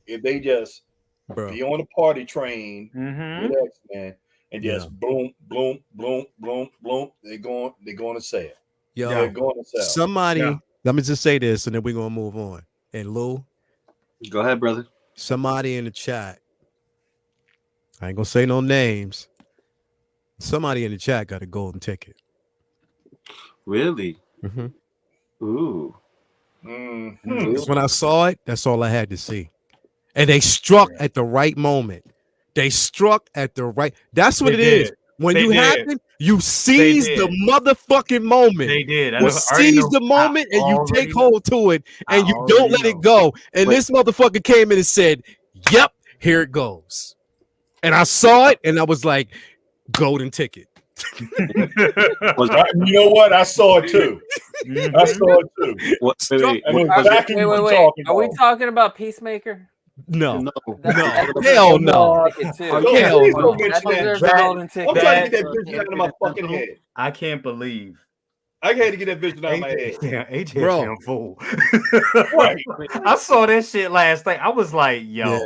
if they just be on the party train with X-Men and just boom, boom, boom, boom, boom. They're going to sell. Yo, they're going to sell. Somebody, let me just say this, and then we're gonna move on. And Lou, go ahead, brother. Somebody in the chat. I ain't gonna say no names. Somebody in the chat got a golden ticket. Really? Ooh. Because when I saw it, that's all I had to see. And they struck at the right moment. They struck at the right. That's what it is. When you happen, you seize the motherfucking moment. They did. You seize the moment and you take hold to it and you don't let it go. And this motherfucker came in and said, "Yep, here it goes." And I saw it and I was like, "Golden ticket." You know what? I saw it too. I saw it too. Wait. Are we talking about Peacemaker? No. Hell no. I'm trying to get that vision out of my fucking head. I can't believe. I had to get that vision out of my head. Yeah, AJ damn fool. Right. I saw that shit last night. I was like, yo,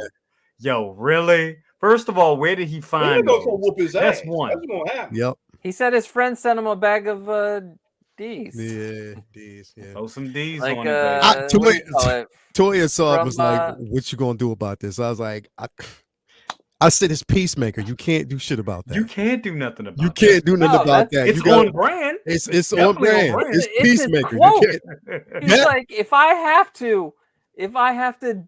really? First of all, where did he find those? Whoop his That's ass. one. That's gonna happen. Yep. He said his friend sent him a bag of D's. Yeah, D's. Yeah. Throw some D's like, on it. Toya saw it, was like, "What you gonna do about this?" I was like, I said it's Peacemaker. You can't do shit about that. You can't do nothing about that. You can't do nothing about that. It's on brand. It's on brand. It's Peacemaker. He's like, if I have to exactly.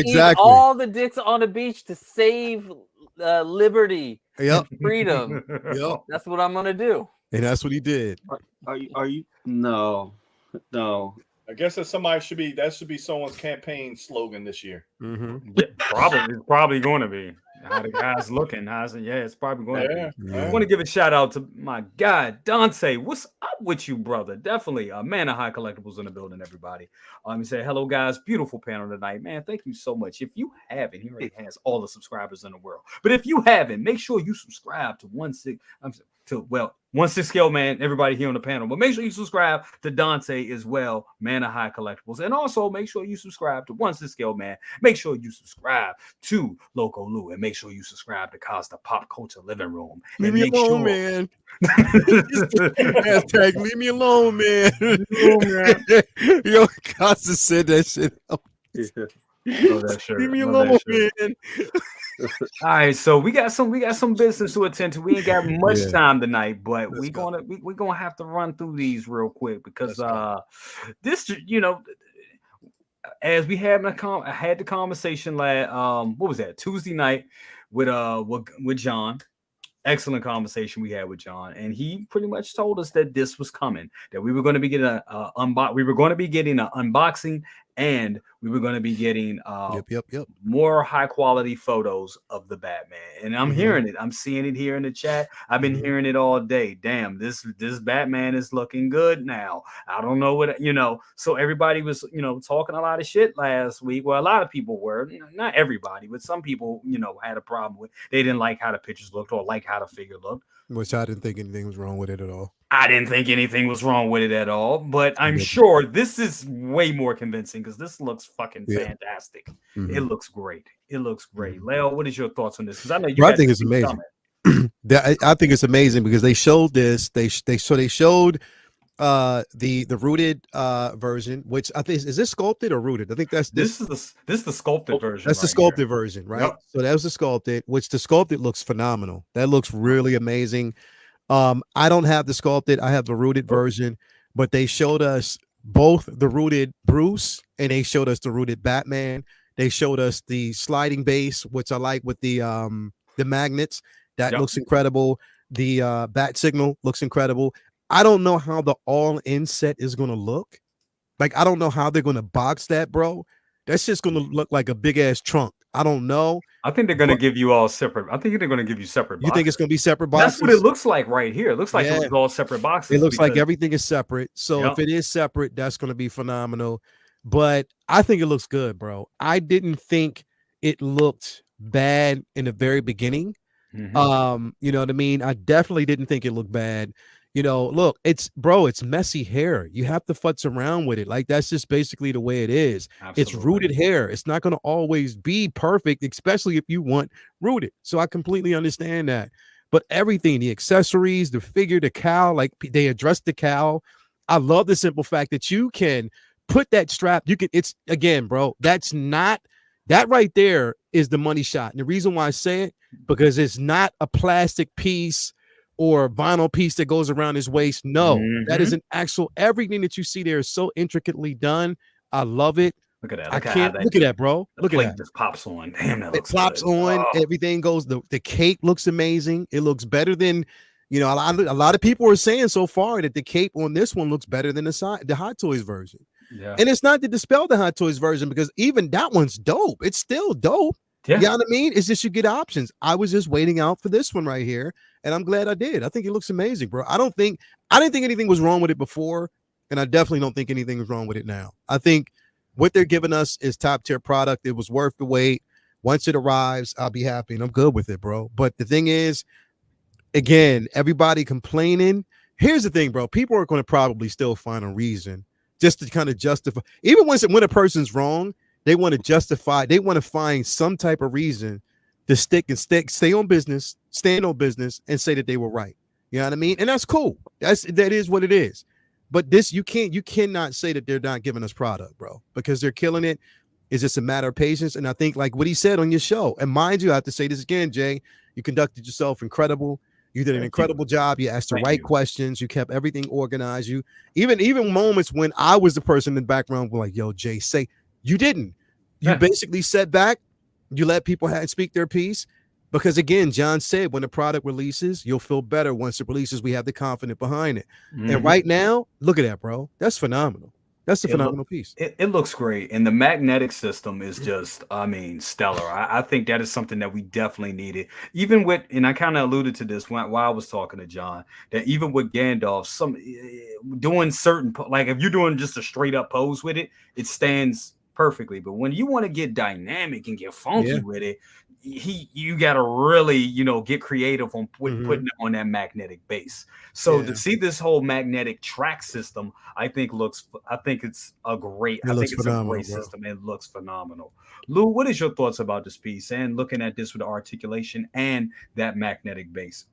Eat all the dicks on the beach to save liberty, freedom. That's what I'm gonna do. And that's what he did. Are you? No. I guess that should be someone's campaign slogan this year. It's probably going to be. How the guy's looking. It's probably going to be. Yeah. I want to give a shout out to my guy, Dante. What's up with you, brother? Definitely a man of Hot Collectibles in the building, everybody. He said, hello, guys. Beautiful panel tonight, man. Thank you so much. If you haven't, he already has all the subscribers in the world. But if you haven't, make sure you subscribe to OneSixthScaleMan, everybody here on the panel. But make sure you subscribe to Dante as well, man of High Collectibles. And also make sure you subscribe to OneSixthScaleMan. Make sure you subscribe to Loco Lu. And make sure you subscribe to Costa Pop Culture Living Room. Leave me alone, man. Hashtag leave me alone, man. Yo, Costa said that shit. Leave me alone, man. All right, so we got some business to attend to. We ain't got much time tonight, but we're gonna have to run through these real quick because this, as we had the conversation last what was that, Tuesday night with John. Excellent conversation we had with John, and he pretty much told us that this was coming, that we were going to be getting an unboxing, and we were going to be getting more high quality photos of the Batman. And I'm hearing it. I'm seeing it here in the chat. I've been hearing it all day. Damn, this Batman is looking good now. I don't know what, so everybody was, talking a lot of shit last week. Well, a lot of people were, not everybody, but some people, had a problem with, they didn't like how the pictures looked or like how the figure looked. Which I didn't think anything was wrong with it at all. I didn't think anything was wrong with it at all, but I'm sure this is way more convincing because this looks fucking fantastic. It looks great. Leo, what is your thoughts on this? Because I know I think it's amazing. I think it's amazing because they showed this. They showed the rooted version, which I think is this sculpted or rooted? I think that's this is the sculpted version. That's the sculpted version, right? Yep. So that was the sculpted, which the sculpted looks phenomenal. That looks really amazing. I don't have the sculpted, I have the rooted version, but they showed us both the rooted Bruce and they showed us the rooted Batman. They showed us the sliding base, which I like with the magnets. That looks incredible. The bat signal looks incredible. I don't know how the all-in set is going to look. Like, I don't know how they're going to box that, bro. That's just going to look like a big-ass trunk. I don't know. I think they're gonna give you all separate. I think they're gonna give you separate You boxes. think it's gonna be separate boxes? That's what it looks like right here. It looks like it was all separate boxes. It looks like everything is separate. So if it is separate, that's gonna be phenomenal. But I think it looks good, bro. I didn't think it looked bad in the very beginning. You know what I mean? I definitely didn't think it looked bad. You know, look, it's messy hair. You have to futz around with it. Like, that's just basically the way it is. Absolutely. It's rooted hair. It's not going to always be perfect, especially if you want rooted. So I completely understand that. But everything, the accessories, the figure, the cowl, like they addressed the cowl. I love the simple fact that you can put that strap. You can, it's again, bro, that right there is the money shot. And the reason why I say it, because it's not a plastic piece or vinyl piece that goes around his waist. No, that is an actual, everything that you see there is so intricately done. I love it. Look at that. Look at that, bro. Look at that. Just pops on. Damn, that looks it pops good. on. Everything goes. The cape looks amazing. It looks better than, you know, a lot of people are saying so far that the cape on this one looks better than the Hot Toys version. Yeah. And it's not to dispel the Hot Toys version, because even that one's dope. It's still dope. Yeah. You know what I mean? It's just you get options. I was just waiting out for this one right here, and I'm glad I did. I think it looks amazing, bro. I didn't think anything was wrong with it before, and I definitely don't think anything is wrong with it now. I think what they're giving us is top tier product. It was worth the wait. Once it arrives, I'll be happy, and I'm good with it, bro. But the thing is, again, everybody complaining. Here's the thing, bro. People are going to probably still find a reason just to kind of justify. Even when a person's wrong, they want to justify. They want to find some type of reason to stay on business, stand on business, and say that they were right. You know what I mean? And that's cool. That is what it is. But this, you cannot say that they're not giving us product, bro, because they're killing it. It's just a matter of patience. And I think, like what he said on your show, and mind you, I have to say this again, Jay, you conducted yourself incredible. You did an incredible job. You asked the right questions. You kept everything organized. You even moments when I was the person in the background were like, yo, Jay, say, you didn't. You basically sat back. You let people speak their piece. Because again, John said, when the product releases, you'll feel better. Once it releases, we have the confidence behind it. And right now, look at that, bro. That's phenomenal. That's a phenomenal piece. It looks great. And the magnetic system is just, I mean, stellar. I think that is something that we definitely needed. Even with, and I kind of alluded to this while I was talking to John, that even with Gandalf, doing certain, like if you're doing just a straight up pose with it, it stands perfectly. But when you want to get dynamic and get funky with it, you got to really, you know, get creative on putting it on that magnetic base. So to see this whole magnetic track system, I think it's a great system. It looks phenomenal. Lou, what is your thoughts about this piece and looking at this with the articulation and that magnetic base?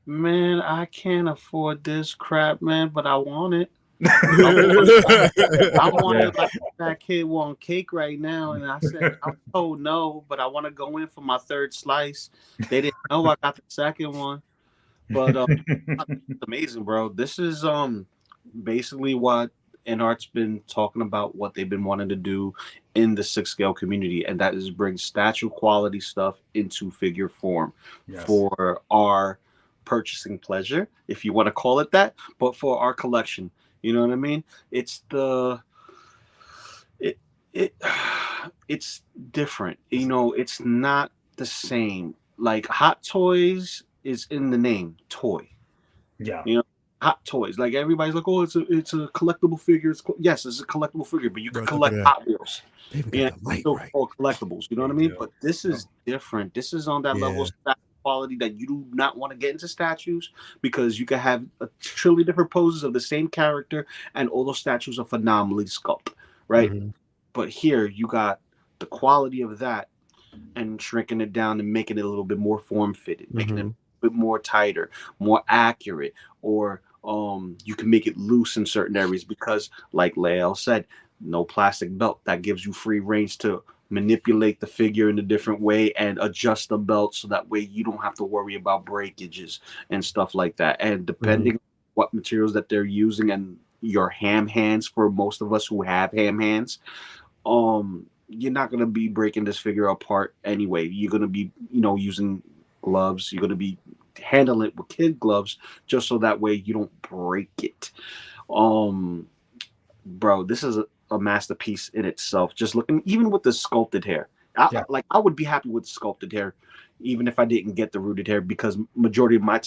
Man, I can't afford this crap, man, but I want it. I want it like that kid want cake right now, and I said, I'm told no, but I want to go in for my third slice. They didn't know I got the second one, but it's amazing, bro. This is basically what InArt's been talking about, what they've been wanting to do in the 6 scale community, and that is bring statue quality stuff into figure form for our purchasing pleasure, if you want to call it that, but for our collection. You know what I mean? It's it's different. You know, it's not the same. Like Hot Toys is in the name, toy. Yeah. You know, Hot Toys. Like everybody's like, oh, it's a collectible figure. Yes, it's a collectible figure, but you can collect Hot Wheels. Yeah, still called collectibles. You know what I mean? But this is different. This is on that level of quality that you do not want to get into statues, because you can have a trillion different poses of the same character and all those statues are phenomenally sculpted, right? But here you got the quality of that and shrinking it down and making it a little bit more form fitted, making it a bit more tighter, more accurate, or you can make it loose in certain areas because, like Lael said, no plastic belt. That gives you free range to manipulate the figure in a different way and adjust the belt so that way you don't have to worry about breakages and stuff like that. And depending on what materials that they're using and your ham hands, for most of us who have ham hands, you're not going to be breaking this figure apart anyway. You're going to be, you know, using gloves. You're going to be handling it with kid gloves just so that way you don't break it. Bro, this is a masterpiece in itself. Just looking, even with the sculpted hair, I would be happy with sculpted hair, even if I didn't get the rooted hair, because majority of my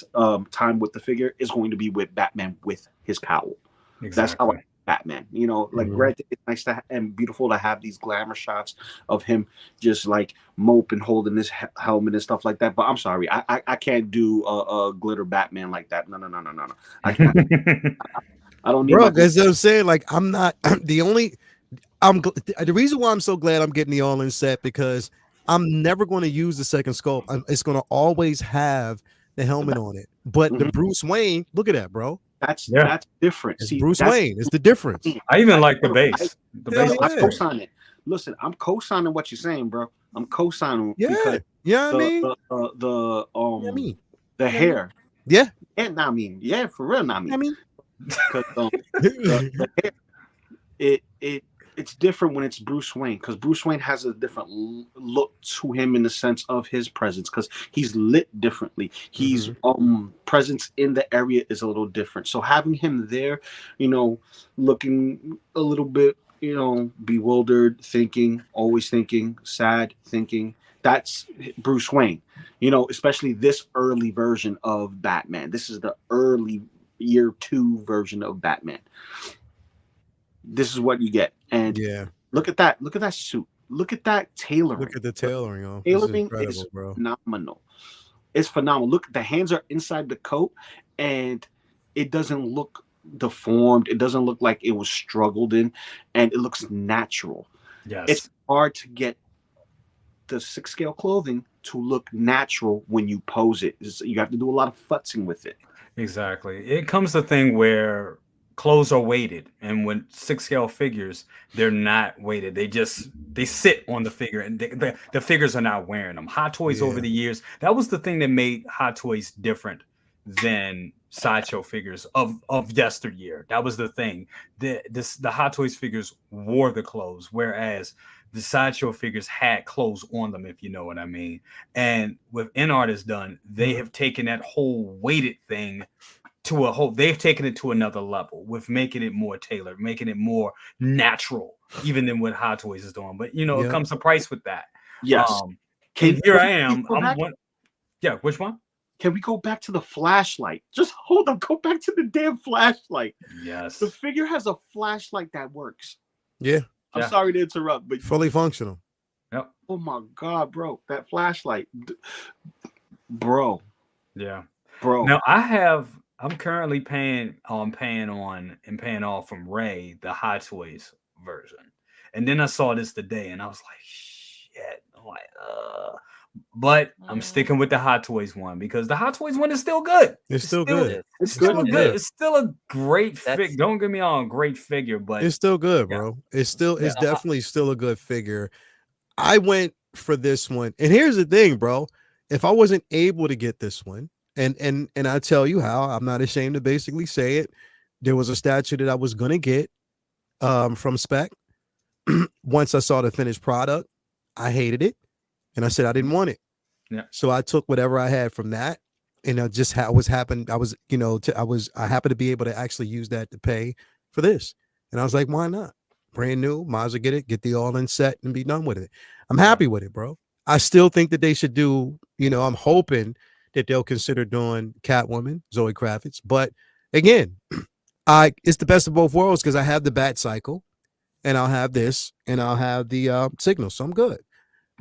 time with the figure is going to be with Batman with his cowl. Exactly. That's how I Batman. You know, like granted, it's nice to and beautiful to have these glamour shots of him just like moping, holding his helmet and stuff like that. But I'm sorry, I can't do a glitter Batman like that. No. I can't. I don't need. Bro, that's what I'm saying. Like, I'm not the only. The reason why I'm so glad I'm getting the all-in set, because I'm never going to use the second sculpt. It's going to always have the helmet on it. But the Bruce Wayne, look at that, bro. That's different. It's Bruce Wayne. It's the difference. I even like the base. I co-sign it. Listen, I'm co-signing what you're saying, bro. I'm co-signing because the hair. Yeah. And I mean, yeah, for real. I mean, because the hair, it's different when it's Bruce Wayne, because Bruce Wayne has a different look to him in the sense of his presence, because he's lit differently. He's presence in the area is a little different. So having him there, you know, looking a little bit, you know, bewildered, thinking, always thinking, sad, thinking, that's Bruce Wayne. You know, especially this early version of Batman. This is the early year 2 version of Batman. This is what you get. And look at that suit. Look at that tailoring. Look at the tailoring. Oh, tailoring is phenomenal. It's phenomenal. Look, the hands are inside the coat, and it doesn't look deformed. It doesn't look like it was struggled in, and it looks natural. Yes. It's hard to get the 6 scale clothing to look natural when you pose it. You have to do a lot of futzing with it. Exactly. It comes to thing where clothes are weighted, and when 6 scale figures, they're not weighted. They sit on the figure, and the figures are not wearing them. Hot Toys over the years, that was the thing that made Hot Toys different than sideshow figures of yesteryear. That was the thing. The Hot Toys figures wore the clothes, whereas the sideshow figures had clothes on them, if you know what I mean. And with InArt is done, they have taken that whole weighted thing to they've taken it to another level with making it more tailored, making it more natural, even than what Hot Toys is doing. But you know, it comes a price with that. Yes. Here I am. Which one? Can we go back to the flashlight? Just hold on. Go back to the damn flashlight. Yes. The figure has a flashlight that works. Yeah. I'm sorry to interrupt, but fully functional. Yep. Oh my God, bro. That flashlight. Bro. Yeah. Bro. Now I'm currently paying off from Ray the Hot Toys version. And then I saw this today and I was like, shit. But I'm sticking with the Hot Toys one because the Hot Toys one is still good. It's still good. It's still good. It's still a great figure. Don't get me wrong, great figure, but it's still good, bro. It's definitely still a good figure. I went for this one, and here's the thing, bro. If I wasn't able to get this one, and I tell you how, I'm not ashamed to basically say it. There was a statue that I was gonna get from Spec. Once I saw the finished product, I hated it. And I said I didn't want it. Yeah. So I took whatever I had from that, and I happened to be able to actually use that to pay for this. And I was like, why not? Brand new, might as well get the all-in set and be done with it. I'm happy with it, bro. I still think that they should do, I'm hoping that they'll consider doing Catwoman, Zoe Kravitz. But again, it's the best of both worlds because I have the Bat Cycle, and I'll have this, and I'll have the Signal, so I'm good.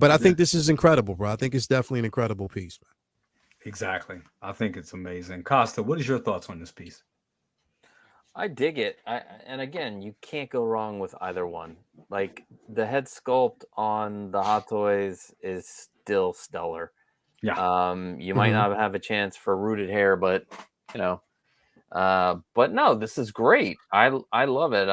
But I think this is incredible, bro. I think it's definitely an incredible piece, man. Exactly. I think it's amazing. Costa, what is your thoughts on this piece? I dig it. And again, you can't go wrong with either one. Like the head sculpt on the Hot Toys is still stellar. Yeah. You might not have a chance for rooted hair, but but no, this is great. I love it.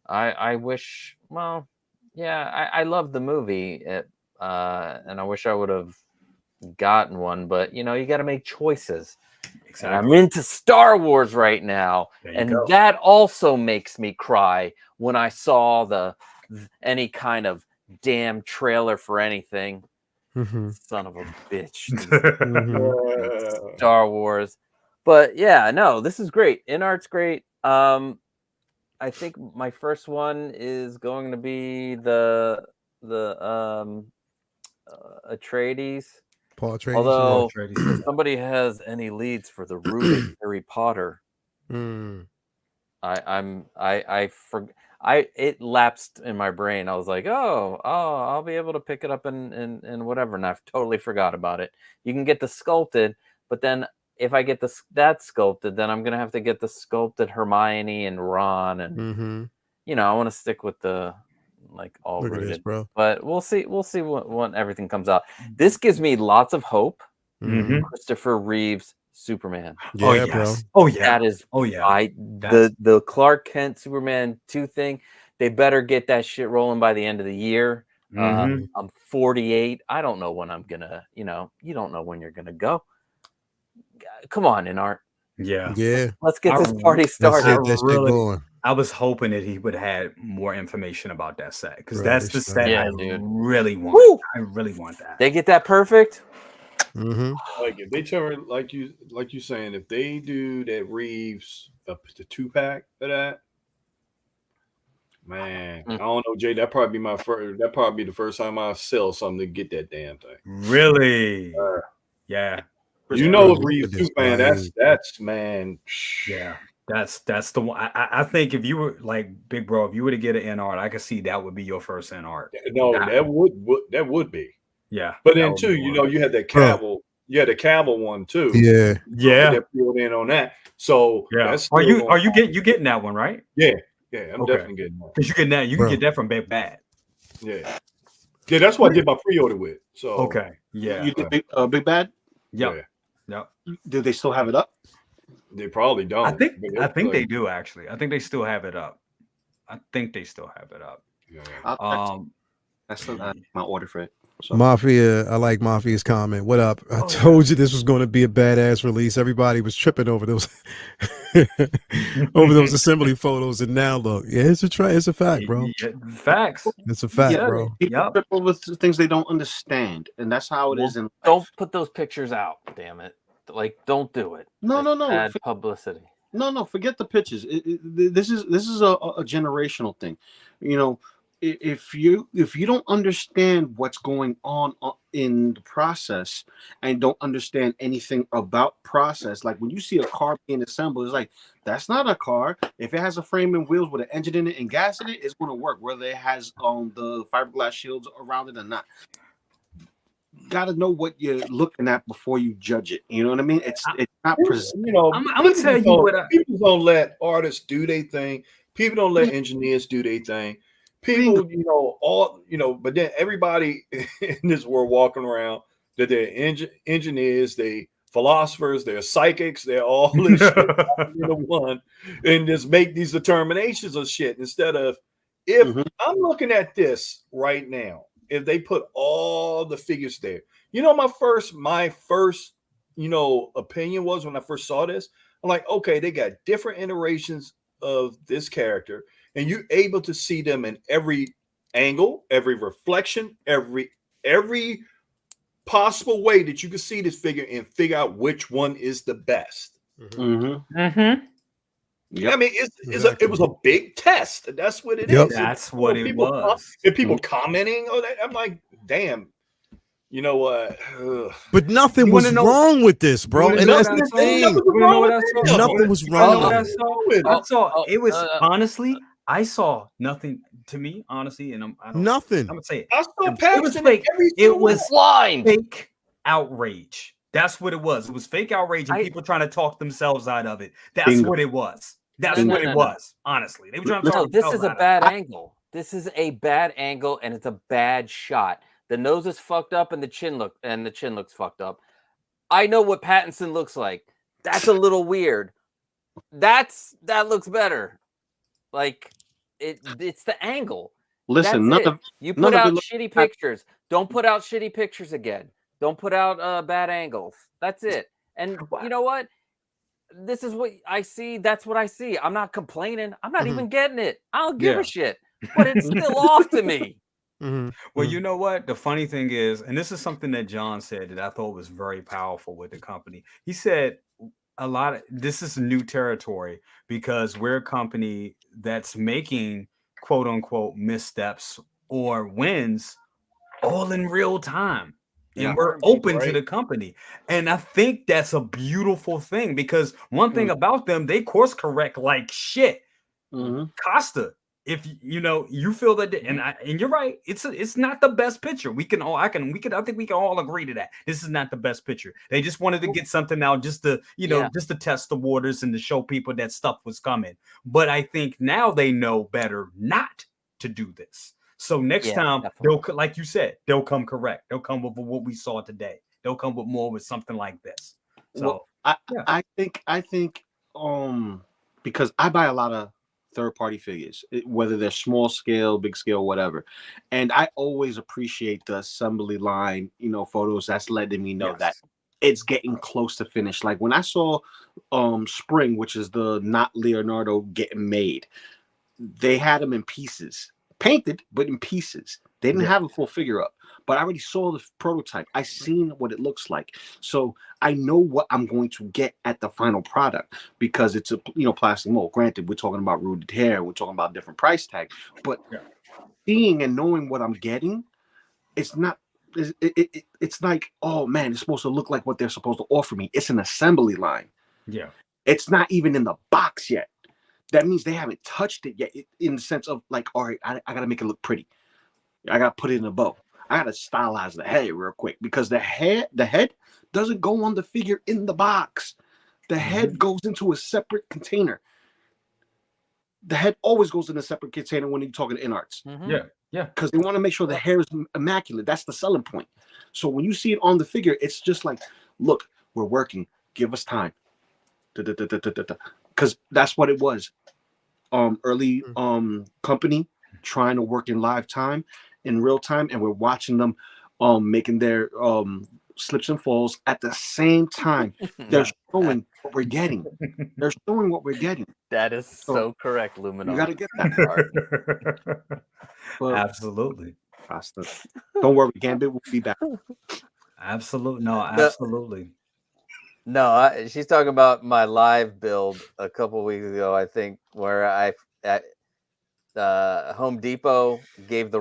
I wish, well, yeah, I love the movie, and I wish I would have gotten one, but you got to make choices. Exactly. And I'm into Star Wars right now, and that also makes me cry when I saw any kind of damn trailer for anything. Son of a bitch. Star Wars. But yeah, no, this is great. InArt's great. I think my first one is going to be the Atreides. Paul Atreides. Although Atreides. if somebody has any leads for the rooted Harry Potter, it lapsed in my brain. I was like, oh, I'll be able to pick it up in whatever, and I've totally forgot about it. You can get the sculpted, but then if I get that sculpted, then I'm gonna have to get the sculpted Hermione and Ron, and I want to stick with the all Look at rooted, this, bro. But we'll see when everything comes out. This gives me lots of hope. Christopher Reeves Superman. Yeah, bro. Oh yeah. That is. Oh yeah. The Clark Kent Superman 2 thing. They better get that shit rolling by the end of the year. I'm 48. I don't know when I'm gonna. You don't know when you're gonna go. Come on, Inart. Yeah. Let's get this party started. I was hoping that he would have more information about that set, because that's the set I really want. Woo! I really want that. They get that perfect. Like if they turn like you saying, if they do that Reeves the 2-pack of that, man, I don't know, Jay. That probably be my first. That probably be the first time I sell something to get that damn thing. Really? Yeah. Reeves 2-pack. That's man. Yeah. That's the one. I think if you were like Big Bro, if you were to get an in art, I could see that would be your first in art. No, that would be. Yeah. But then too, you had that Cavill. You had the Cavill one too. Yeah. They peeled in on that. So yeah. Are you getting that one, right? Yeah. Yeah, I'm definitely getting that. Because you get that, you can get that from Big Bad. Yeah. Yeah, that's what I did my pre-order with. So okay. Yeah. You did Big Bad? Yep. Do they still have it up? They probably don't. I think they do actually. I think they still have it up. Yeah. That's my order for it. So. Mafia, I like Mafia's comment. What up? I told you this was going to be a badass release. Everybody was tripping over those assembly photos, and now look, it's a fact, bro. Facts. It's a fact, bro. People trip over things they don't understand, and that's how it is. In life. Don't put those pictures out. Damn it! Don't do it. No. Bad publicity. No. Forget the pictures. This is a generational thing. If you don't understand what's going on in the process and don't understand anything about process, like when you see a car being assembled, it's like, that's not a car. If it has a frame and wheels with an engine in it and gas in it, it's going to work, whether it has the fiberglass shields around it or not. Got to know what you're looking at before you judge it. You know what I mean? It's not present. I'm gonna tell you what people don't let artists do their thing. People don't let engineers do their thing. People, but then everybody in this world walking around that they're engineers, they philosophers, they're psychics, they're all this shit in one, and just make these determinations of shit instead of if I'm looking at this right now, if they put all the figures there, my first opinion was when I first saw this, I'm like, okay, they got different iterations of this character. And you're able to see them in every angle, every reflection, every possible way that you can see this figure and figure out which one is the best. Yep. I mean, it was a big test. That's what it is. That's what it was. And people commenting on that, I'm like, damn. You know what? But nothing was wrong with this, bro. And that's the thing. Nothing was wrong with it. I saw it was honestly. I saw nothing to me, honestly, and nothing. I'm gonna say it. I saw it was fake. It was fake outrage. That's what it was. It was fake outrage, and people trying to talk themselves out of it. That's what it was. That's what it was. Honestly, they were trying to talk. This is a bad angle. This is a bad angle, and it's a bad shot. The nose is fucked up, and the chin looks fucked up. I know what Pattinson looks like. That's a little weird. That looks better. Like it's the angle. Listen, you put out shitty pictures. Don't put out shitty pictures again. Don't put out bad angles. That's it. And you know what? This is what I see. That's what I see. I'm not complaining. I'm not even getting it. I don't give a shit. But it's still off to me. Well, you know what? The funny thing is, and this is something that John said that I thought was very powerful with the company. He said this is new territory because we're a company that's making quote unquote missteps or wins all in real time. And Yeah. we're open to the company. And I think that's a beautiful thing, because one thing about them, they course correct like shit. Costa, if you feel that, and you're right, it's not the best picture. I think we can all agree to that. This is not the best picture. They just wanted to get something out just to just to test the waters and to show people that stuff was coming. But I think now they know better not to do this. So next time they'll, like you said, they'll come correct. They'll come with what we saw today. They'll come with more with something like this. So I think because I buy a lot of third-party figures, whether they're small scale, big scale, whatever, and I always appreciate the assembly line, photos that's letting me know that it's getting close to finish. Like when I saw Spring, which is the not Leonardo getting made, they had them in pieces, painted but in pieces. They didn't have a full figure up, but I already saw the prototype. I seen what it looks like, so I know what I'm going to get at the final product, because it's a plastic mold. Granted, we're talking about rooted hair, we're talking about different price tag, but seeing and knowing what I'm getting, it's not. It's like, oh man, it's supposed to look like what they're supposed to offer me. It's an assembly line. Yeah, it's not even in the box yet. That means they haven't touched it yet, in the sense of like, all right, I got to make it look pretty. I got to put it in a bow. I got to stylize the head real quick, because the head doesn't go on the figure in the box. The head goes into a separate container. The head always goes in a separate container when you're talking in arts. Yeah. Because they want to make sure the hair is immaculate. That's the selling point. So when you see it on the figure, it's just like, look, we're working. Give us time. Because that's what it was. Early company trying to work in real time, and we're watching them making their slips and falls at the same time. They're showing what we're getting. They're showing what we're getting. That is so correct, Luminol. You got to get that part. But, absolutely. Don't worry, Gambit will be back. Absolutely. No, absolutely. No, she's talking about my live build a couple weeks ago, I think, where I at Home Depot gave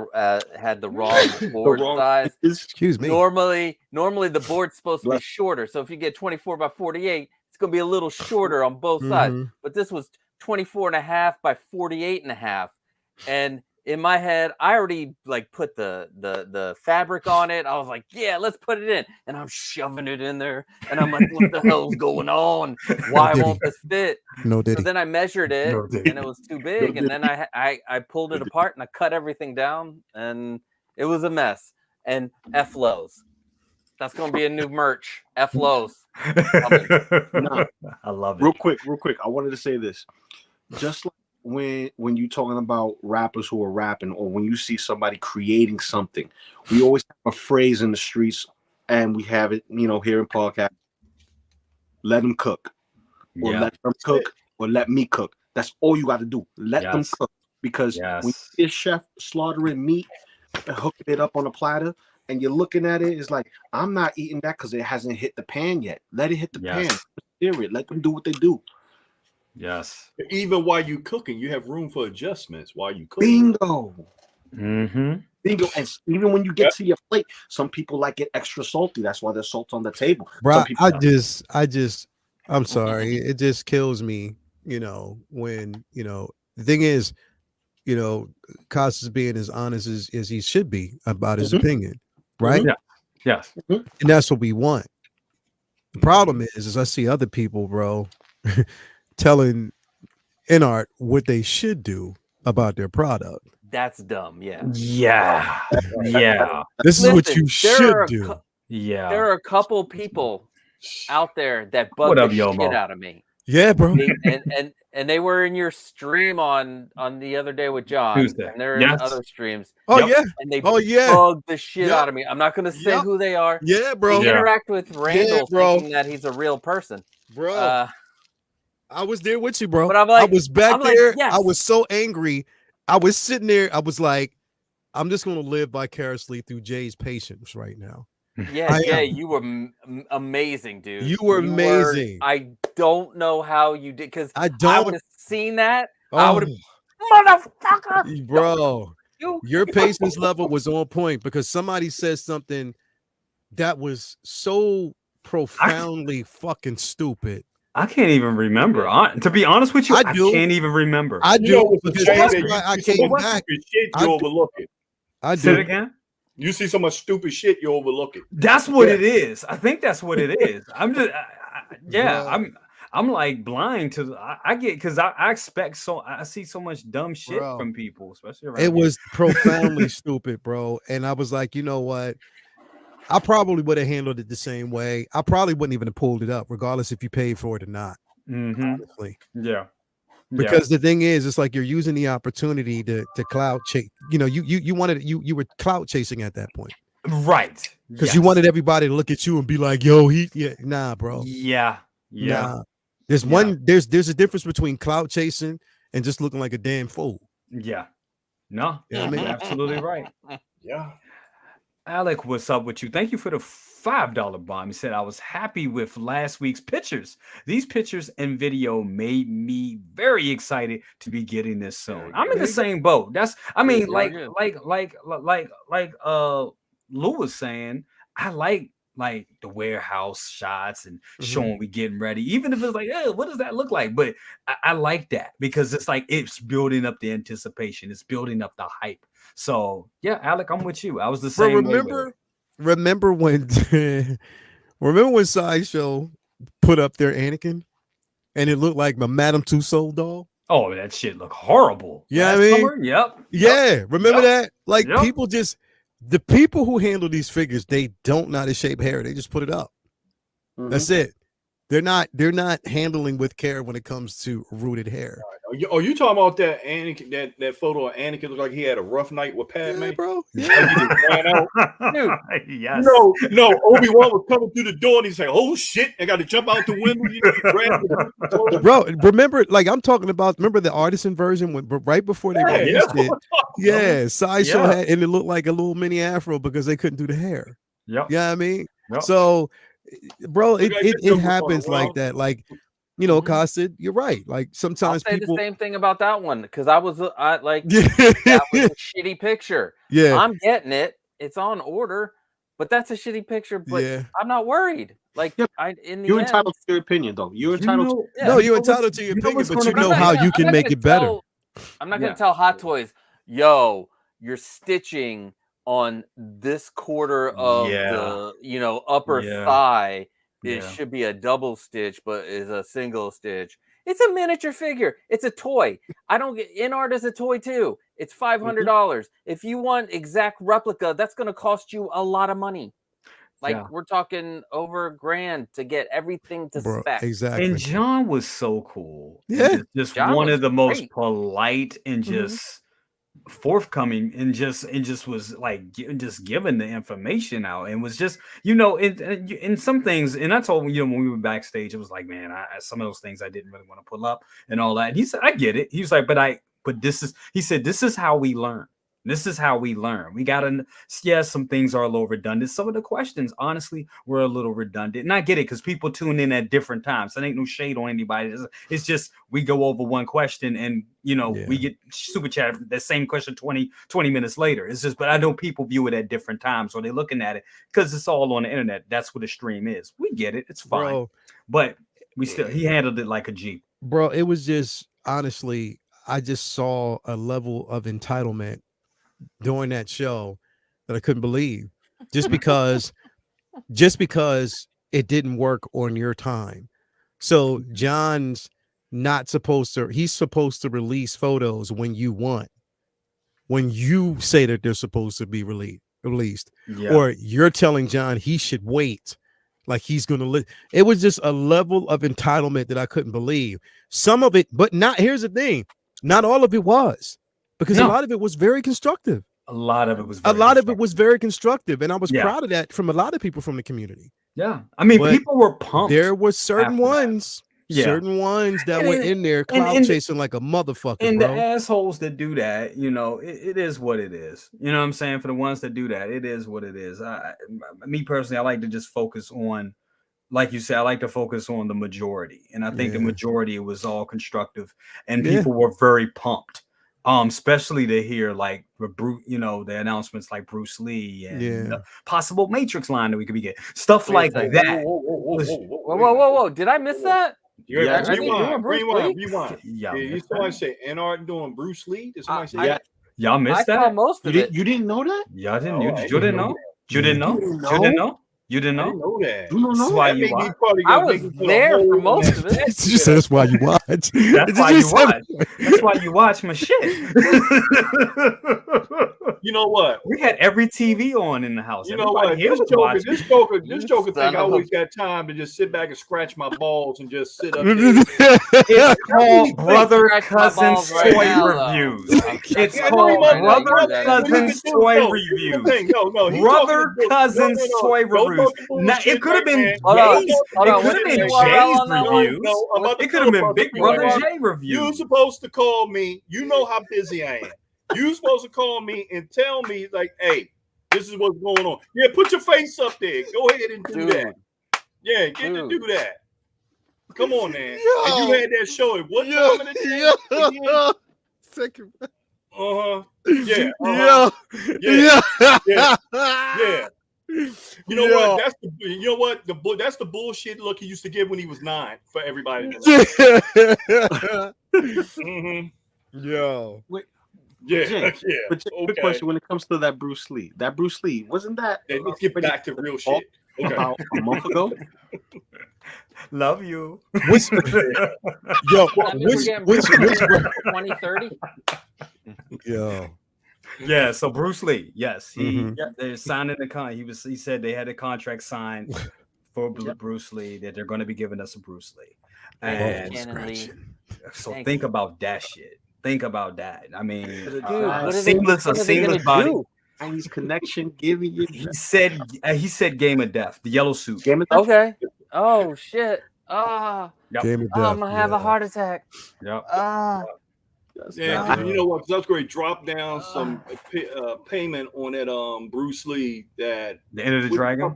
had the wrong board size. Excuse me. Normally the board's supposed to be shorter. So if you get 24 by 48, it's going to be a little shorter on both sides. But this was 24 and a half by 48 and a half. And in my head, I already like put the fabric on it. I was like, yeah, let's put it in. And I'm shoving it in there. And I'm like, what the hell's going on? Why won't this fit? So then I measured it and it was too big. And then I pulled it apart and I cut everything down and it was a mess. And F-Lows. That's going to be a new merch. F-Lows. No. I love it. Real quick. I wanted to say this. Just like when you're talking about rappers who are rapping, or when you see somebody creating something, we always have a phrase in the streets, and we have it, here in podcast. Let them cook, or let them cook, or let me cook. That's all you got to do. Let them cook, because when you see a chef slaughtering meat and hooking it up on a platter, and you're looking at it, it's like, I'm not eating that because it hasn't hit the pan yet. Let it hit the pan. Let them do what they do. Yes. Even while you cooking, you have room for adjustments while you cooking. Bingo. Mm-hmm. Bingo. And even when you get to your plate, some people like it extra salty. That's why there's salt on the table. Bro, I'm sorry. It just kills me, when, the thing is, Costas being as honest as he should be about his opinion, right? Yeah. Yes. And that's what we want. The problem is I see other people, bro, telling InArt what they should do about their product. That's dumb. Yeah. This is what you should do. There are a couple people out there that bug the shit out of me. Yeah, bro. And they were in your stream on the other day with John. Tuesday. And they're in other streams. Yeah. And they bug the shit out of me. I'm not going to say who they are. Yeah, bro. They interact with Randall thinking that he's a real person. Bro. I was there with you, bro. But I'm like, I was back there. Yes. I was so angry. I was sitting there. I was like, I'm just going to live vicariously through Jay's patience right now. Yeah, Jay, you were amazing, dude. You were amazing. I don't know how you did, because I would have seen that. Oh. I would have, motherfucker, bro. Your patience level was on point because somebody said something that was so profoundly fucking stupid. I can't even remember. To be honest with you, I can't even remember. I You know do what's a because shame that's that why I you see so came much back. stupid shit, you overlook it. I Say it do. again. You see so much stupid shit, you overlook it. That's what it is. I think that's what it is. I'm just, Bro. I'm like blind to. I get because I expect so. I see so much dumb shit from people, especially around. It was profoundly stupid, bro. And I was like, you know what? I probably would have handled it the same way. I probably wouldn't even have pulled it up, regardless if you paid for it or not. Honestly, yeah. Because the thing is, it's like you're using the opportunity to clout chase. You know, you wanted you were clout chasing at that point, right? Because you wanted everybody to look at you and be like, "Yo, nah, bro." Yeah. Nah. There's a difference between clout chasing and just looking like a damn fool. Yeah. No, you know what I mean? You're absolutely right. Yeah. Alec, what's up with you? Thank you for the $5 bomb. He said, I was happy with last week's pictures. These pictures and video made me very excited to be getting this soon. I'm in the same boat. I mean, like Lou was saying, I like the warehouse shots and showing we getting ready, even if it's like, what does that look like? But I like that because it's like it's building up the anticipation, it's building up the hype. So yeah, Alec, I'm with you. I was the same. Remember when Sideshow put up their Anakin and it looked like my Madame Tussauds doll? Oh, that shit looked horrible. Yeah, I mean, summer? Yep. Yeah, remember that? Like people just. The people who handle these figures, they don't know how to shape hair. They just put it up. That's it. They're not handling with care when it comes to rooted hair. Are you talking about that Anakin? That photo of Anakin looked like he had a rough night with Padme, bro. Like he just ran out. Dude, yes. No. Obi-Wan was coming through the door and he's like, "Oh shit! I got to jump out the window." Bro, remember? Like I'm talking about. Remember the artisan version when right before they released it? Yeah, Sideshow had, and it looked like a little mini afro because they couldn't do the hair. Yeah, I mean, so, bro, it happens like that. Like, you know, Costa, you're right. Like sometimes I'll say people the same thing about that one because I was like, that was a shitty picture. Yeah, I'm getting it. It's on order, but that's a shitty picture. But I'm not worried. Like, you're entitled to your opinion, though. You're entitled. No, you're entitled to your opinion, but you know how you can make it better. I'm not gonna tell Hot Toys, yo, you're stitching on this quarter of the upper thigh. It should be a double stitch, but is a single stitch. It's a miniature figure. It's a toy. I don't get in art as a toy too. It's $500. If you want exact replica, that's going to cost you a lot of money. Like we're talking over $1,000 to get everything to spec. Exactly. And John was so cool. Yeah, just John one of the most great. polite and just forthcoming and just was like just giving the information out and was just in some things. And I told him, when we were backstage, it was like, man, some of those things I didn't really want to pull up and all that. And he said, I get it. He was like, but this is how we learn. This is how we learn. We gotta, some things are a little redundant. Some of the questions, honestly, were a little redundant. And I get it because people tune in at different times. So there ain't no shade on anybody. It's just we go over one question and we get super chat the same question 20 minutes later. It's just, but I know people view it at different times, or they're looking at it because it's all on the internet. That's what a stream is. We get it. It's fine. Bro, but he handled it like a G. Bro, it was just honestly, I just saw a level of entitlement during that show that I couldn't believe, just because it didn't work on your time. So John's not supposed to. He's supposed to release photos when you say that they're supposed to be released, or you're telling John he should wait. Like he's gonna it was just a level of entitlement that I couldn't believe. Some of it, but not. Here's the thing: not all of it was, because a lot of it was very constructive. A lot of it was very constructive, and I was proud of that from a lot of people from the community. Yeah, I mean, people were pumped. There were certain ones that were in there cloud chasing like a motherfucker. And bro. the assholes that do that, it is what it is. You know what I'm saying? For the ones that do that, it is what it is. Me personally, I like to just focus on, like you said, I like to focus on the majority. And I think the majority, it was all constructive and people were very pumped. Especially to hear like the announcements like Bruce Lee and the possible Matrix line that we could be getting. Stuff like that. Whoa. Did I miss that? Rewind. Yeah, you somebody say N-Art doing Bruce Lee? Did somebody say that? Y'all missed that? Saw most of it. You didn't know that? Y'all didn't. You didn't know? You didn't know? You didn't know? You didn't I know? didn't know that. You don't know? That's why you watch. I was there for most of it. You said that's why you watch. That's why you watch. That's why you watch my shit. You know what? We had every TV on in the house. You know what? This Joker think I always got time to just sit back and scratch my balls and just sit up there. It's called Brother Cousins Toy Reviews. It's called Brother Cousins Toy Reviews. Brother Cousins Toy Reviews. Now it could have been Jay's. It could have been Jay's reviews. It could have been Big Brother Jay reviews. You're supposed to call me. You know how busy I am. You're supposed to call me and tell me, like, hey, this is what's going on. Yeah, put your face up there. Go ahead and do that. Yeah, get to do that. Come on, man. And you had that show at what time of the day? Second. Yeah. You know what? That's the bullshit look he used to give when he was 9 for everybody. But quick question: when it comes to that Bruce Lee, wasn't that? Let's get back to real shit. About a month ago. Love you. Which 2030? Yo. Yeah, so Bruce Lee, yes, they're signing the he said they had a contract signed for Bruce Lee that they're going to be giving us a Bruce Lee. And so think about that shit. Think about that. I mean, a seamless body. Chinese connection giving you. He said Game of Death, the yellow suit. Game of Death? Okay. Oh shit. Game of Death. I'm gonna have a heart attack. Yep. Yeah, you know what? Because I was going to drop down some payment on that Bruce Lee that the End of the Dragon.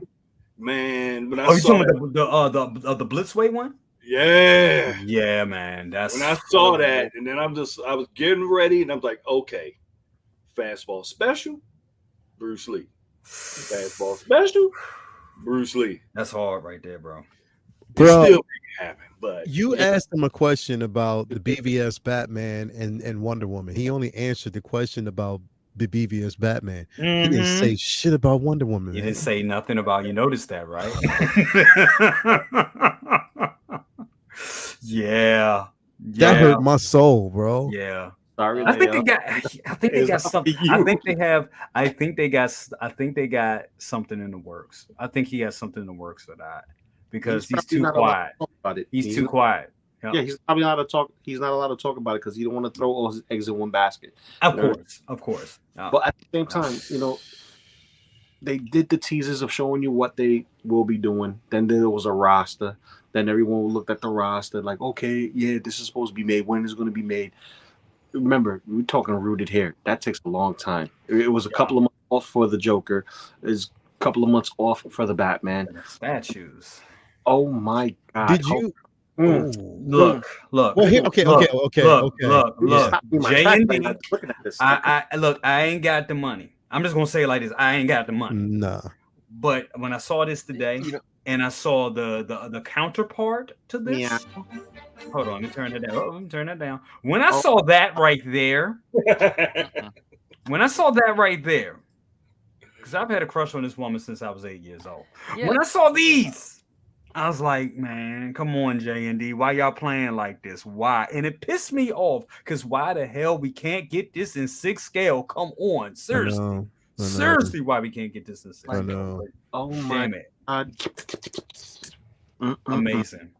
Man, when I you saw talking about the Blitzway one? Yeah, man. That's when I saw that, and then I was getting ready, and I'm like, okay, fastball special, Bruce Lee. Fastball special, Bruce Lee. That's hard right there, bro. It still didn't happen, but you asked him a question about the BVS Batman and Wonder Woman. He only answered the question about the BVS Batman. He didn't say shit about Wonder Woman. He didn't say nothing about. You noticed that, right? Yeah. That hurt my soul, bro. Yeah. Sorry, I think they got something. I think they got something in the works. I think he has something in the works for that because he's too quiet. He's too quiet. Yeah, he's probably not allowed to talk. He's not allowed to talk about it because he don't want to throw all his eggs in one basket. Of course. But at the same time, they did the teasers of showing you what they will be doing. Then there was a roster. Then everyone looked at the roster like, okay, yeah, this is supposed to be made. When is it going to be made? Remember, we're talking rooted hair. That takes a long time. It was a couple of months off for the Joker. It's a couple of months off for the Batman. Statues. Oh my God! Did you? Look. Well, here, okay. Look. Jay and D. I ain't got the money. I'm just gonna say it like this. I ain't got the money. Nah. But when I saw this today, and I saw the counterpart to this. Hold on, let me turn it down. When I saw that right there, because I've had a crush on this woman since I was 8 years old. Yeah. When I saw these, I was like, man, come on, J&D. Why y'all playing like this? Why? And it pissed me off because why the hell we can't get this in 6 scale? Come on. Seriously. I know. Seriously, why we can't get this in 6 scale? I know. Oh my God. Amazing.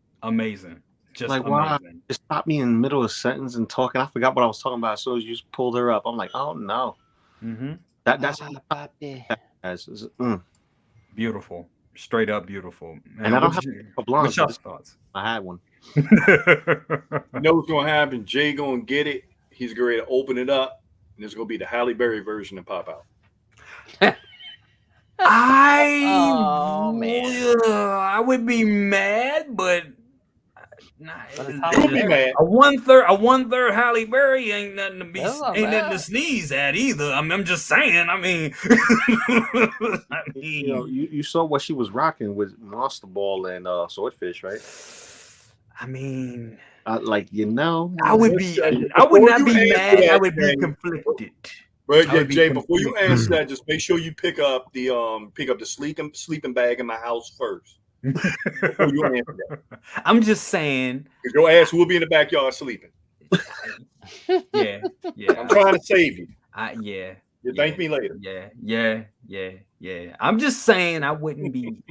Just like, amazing. wow, it stopped me in the middle of a sentence and talking. I forgot what I was talking about as soon as you just pulled her up. I'm like, oh no. That's beautiful. Straight up beautiful. Man, and I don't have a blonde. What's your thoughts? I had one. You know what's gonna happen? Jay gonna get it. He's going to open it up, and there's gonna be the Halle Berry version to pop out. I would be mad, but But it's Don't be mad. A one third Halle Berry ain't nothing to That's not nothing bad. to sneeze at either. I mean, I'm just saying. I mean, You know, you saw what she was rocking with Monster Ball and Swordfish, right? I mean, Like I would not be mad. I would be conflicted. Right, I would be Jay. Before you conflicted. answer that, just make sure you pick up the sleeping bag in my house first. Before you answer that, I'm just saying. because your ass will be in the backyard sleeping. Yeah. I'm trying to save you. Yeah. You thank me later. Yeah. I'm just saying I would be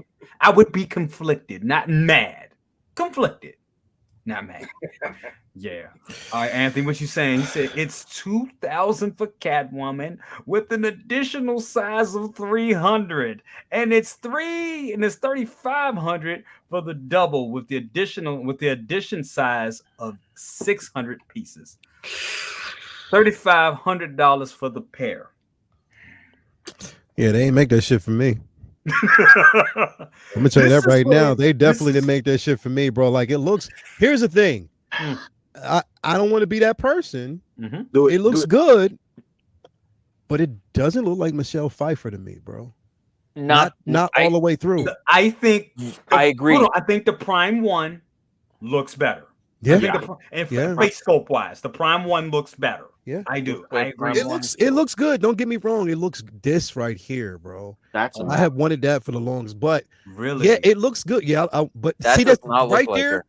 conflicted, not mad. Conflicted, not mad. Yeah. All right, Anthony, what you saying? He said it's 2,000 for Catwoman with an additional size of 300, and it's 3,500 for the double with the addition size of 600 pieces. $3,500 for the pair. Yeah, they ain't make that shit for me. I'm gonna tell you that right now. They definitely didn't make that shit for me, bro. Like, it looks. Here's the thing. I don't want to be that person. It looks good, but it doesn't look like Michelle Pfeiffer to me, bro. Not all the way through. I think I agree. I think the Prime One looks better. Yeah. Face scope wise, the Prime One looks better. Yeah, I do. I agree. It looks good. Don't get me wrong. It looks this right here, bro. I have wanted that for the longest, but really, yeah, it looks good. Yeah, but that see that right like there. Her.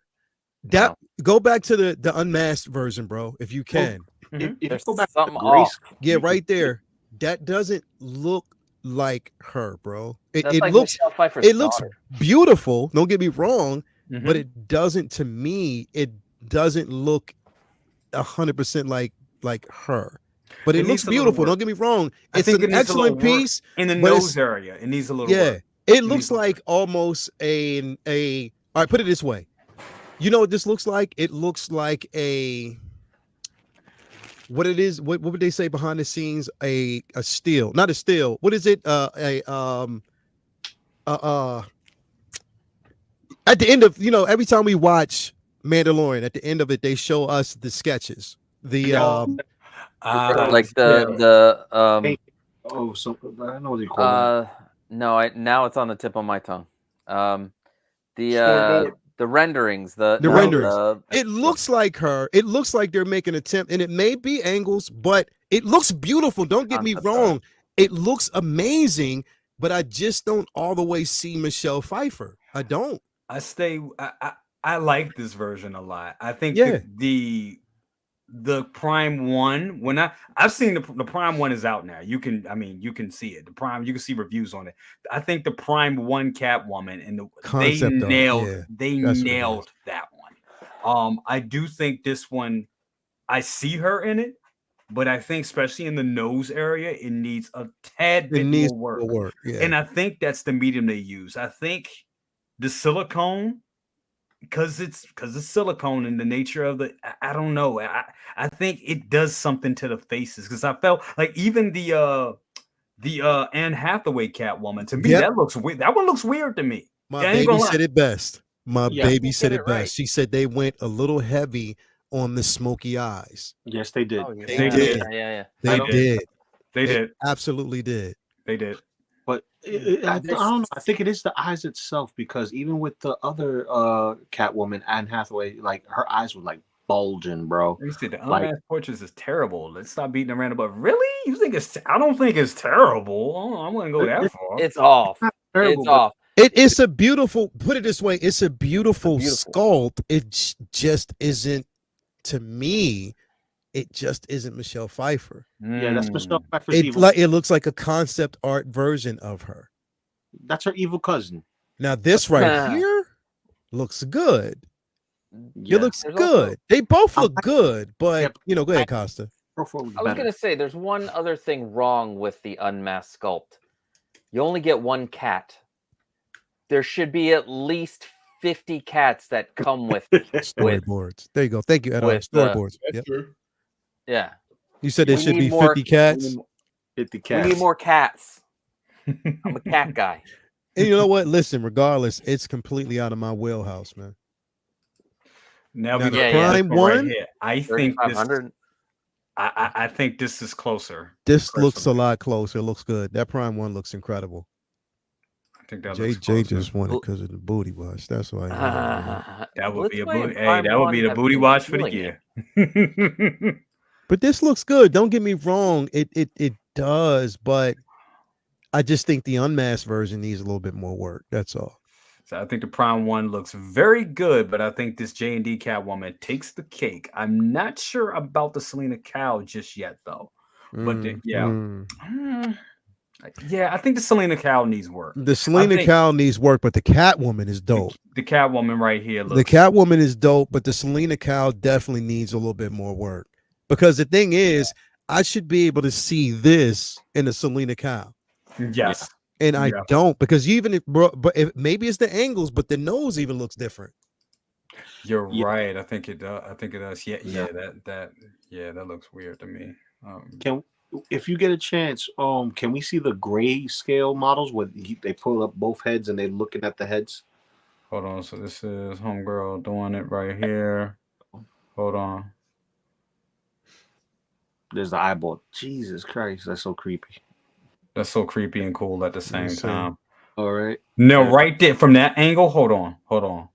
That go back to the unmasked version, bro, if you can. If you There's go back something to Grace, Yeah, right there. That doesn't look like her, bro. It like looks Michelle Pfeiffer's looks daughter. beautiful. Don't get me wrong, but it doesn't. To me, it doesn't look 100% like her. But it looks beautiful. Don't get me wrong. It's an excellent piece in the nose area. It needs a little work. It looks like almost a. All right, put it this way. You know what this looks like? It looks like what it is. What would they say behind the scenes? A steel, not a steel. What is it? At the end of, every time we watch Mandalorian, at the end of it, they show us the sketches. The like so I know what you call it. No, now it's on the tip of my tongue. The renderings, the renderings. It looks like her. It looks like they're making an attempt, and it may be angles, but it looks beautiful. Don't get me wrong. It looks amazing, but I just don't all the way see Michelle Pfeiffer. I don't. I like this version a lot. I think the Prime One, when I've seen the Prime One is out now. You can see it. The Prime, you can see reviews on it. I think the Prime One Catwoman and they nailed that one. I do think this one, I see her in it, but I think especially in the nose area, it needs a tad bit more work. Yeah. And I think that's the medium they use. I think the silicone, because it's silicone and the nature of I don't know. I think it does something to the faces, because I felt like even the Anne Hathaway Catwoman, to me, that looks weird. That one looks weird to me. My baby said it best. Baby said it best. Right. She said they went a little heavy on the smoky eyes. Yes, they did. Oh, yeah. They did. Yeah. They absolutely did. They did. But I don't know. I think it is the eyes itself, because even with the other Catwoman, Anne Hathaway, like her eyes were like bulging, bro. You see, the unmasked portraits is terrible. Let's stop beating around about. Really? You think it's? I don't think it's terrible. I'm gonna go that far. It's off. It's off. It's a beautiful. Put it this way. It's a beautiful sculpt. It just isn't, to me. It just isn't Michelle Pfeiffer. Yeah, that's Michelle Pfeiffer's evil. It looks like a concept art version of her. That's her evil cousin. Now this right here looks good. Yeah. It looks good. They both look good, but go ahead, Costa. I was gonna say there's one other thing wrong with the unmasked sculpt. You only get one cat. There should be at least 50 cats that come with storyboards. There you go. Thank you, Ed. Storyboards. That's true. Yeah. You said there should be 50 cats? 50 cats. We need more cats. I'm a cat guy. And you know what? Listen, regardless, it's completely out of my wheelhouse, man. Now Now we the got Prime right one, here. I think this. 3,500. I think this is closer. this looks a personally. lot closer. It looks good. That Prime one looks incredible. I think that Jay looks closer. just won it because of the booty wash. That's why. That would be a Blitzway and booty. Hey, Prime that would be 1 the have booty been watch for the killing year. But this looks good. Don't get me wrong. It does, but I just think the unmasked version needs a little bit more work. That's all. So I think the Prime one looks very good, but I think this J&D Catwoman takes the cake. I'm not sure about the Selena Kyle just yet, though. But yeah, I think the Selena Kyle needs work. The Selena Kyle needs work, but the Catwoman is dope. The Catwoman right here looks. The Catwoman is dope, but the Selena Kyle definitely needs a little bit more work. Because the thing is, I should be able to see this in the Selena Kyle. Yes. And I don't, because even if, bro, but maybe it's the angles, but the nose even looks different. You're right. I think it does. I think it does. Yeah. That looks weird to me. If you get a chance, can we see the gray scale models where they pull up both heads and they're looking at the heads? Hold on. So this is Homegirl doing it right here. Hold on. There's the eyeball. Jesus Christ, that's so creepy. That's so creepy and cool at the same time. All right. No, right there from that angle. Hold on.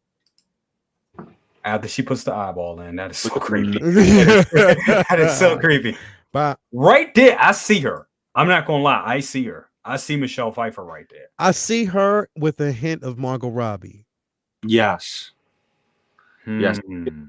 After she puts the eyeball in, that is so creepy. That is so creepy. But right there, I see her. I'm not gonna lie, I see her. I see Michelle Pfeiffer right there. I see her with a hint of Margot Robbie. Yes. Yes.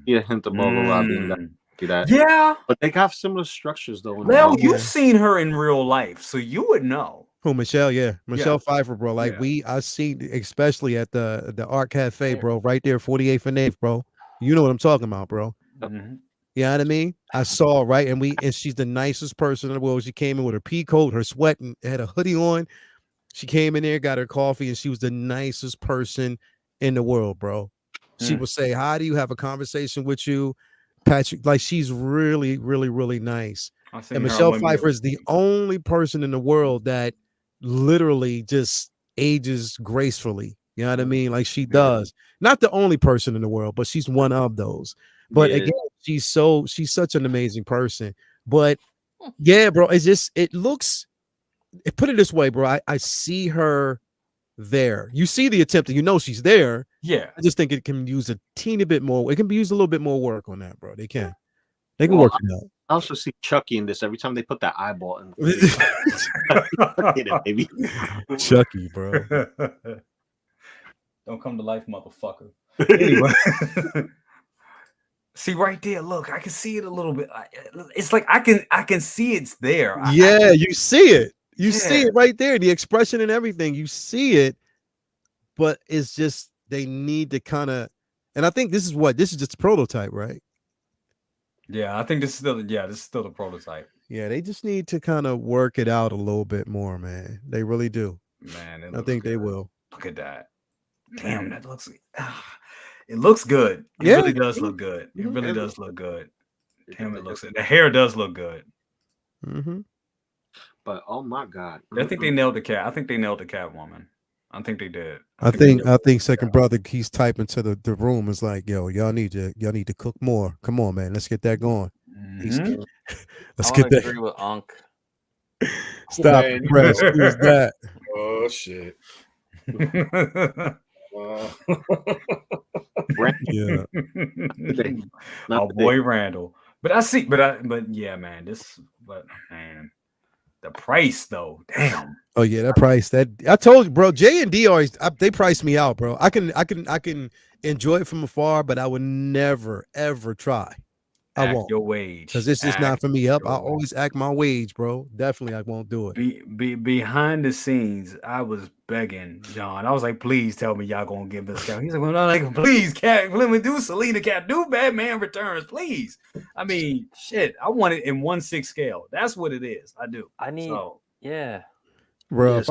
Yeah, hint of Margot Robbie in that. That. Yeah, but they have similar structures though. Well, you've seen her in real life, so you would know. Who, Michelle? Yeah, Michelle Pfeiffer, bro. Like I seen, especially at the Art Cafe, bro, right there, 48th and 8th, bro. You know what I'm talking about, bro. Mm-hmm. You know what I mean? I saw, right, and she's the nicest person in the world. She came in with her pea coat, her sweat, and had a hoodie on. She came in there, got her coffee, and she was the nicest person in the world, bro. She would say, "How do you have a conversation with you?" Patrick, like she's really, really, really nice. And Michelle Pfeiffer is the only person in the world that literally just ages gracefully. You know what I mean? Like she does. Not the only person in the world, but she's one of those. But again, she's such an amazing person. But yeah, bro, it's just put it this way, bro. I see her there. You see the attempt, and you know she's there. Yeah. I just think it can use a teeny bit more. It can be used a little bit more work on that, bro. They can work it out. I also see Chucky in this every time they put that eyeball in. Baby. Chucky, bro. Don't come to life, motherfucker. Anyway. See right there, look, I can see it a little bit. It's like I can see it's there. Yeah, you see it. You see it right there, the expression and everything. You see it, but it's just they need to kind of, and I think this is just a prototype, right? Yeah, I think this is still the prototype. Yeah, they just need to kind of work it out a little bit more, man. They really do. Man, I think they will. Look at that. Damn, that looks. It looks good. It really does look good. It really does look good. Damn, it looks. The hair does look good. Mm-hmm. But oh my god, I think they nailed the cat. I think they nailed the Catwoman. I think they did. I think second brother, he's typing to the room. Is like, yo, y'all need to cook more. Come on, man, let's get that going. Mm-hmm. Let's get that. Agree with Unc. Stop, press. Who's that? Oh shit. Wow. Yeah. My boy Randall. But yeah, man. Man. The price though, damn. Oh yeah, that price. That I told you, bro. J&D always they price me out, bro. I can enjoy it from afar, but I would never ever try. I won't. Your wage, because it's just not for me. Up, I always act my wage, bro. Definitely, I won't do it. Behind the scenes, I was begging John. I was like, please tell me y'all gonna give this cat. He's like, well, no, like, please, cat, let me do Selena Cat, do Batman Returns, please. I mean, shit, I want it in 1/6 scale. That's what it is. I do. I need, bro. Yes. If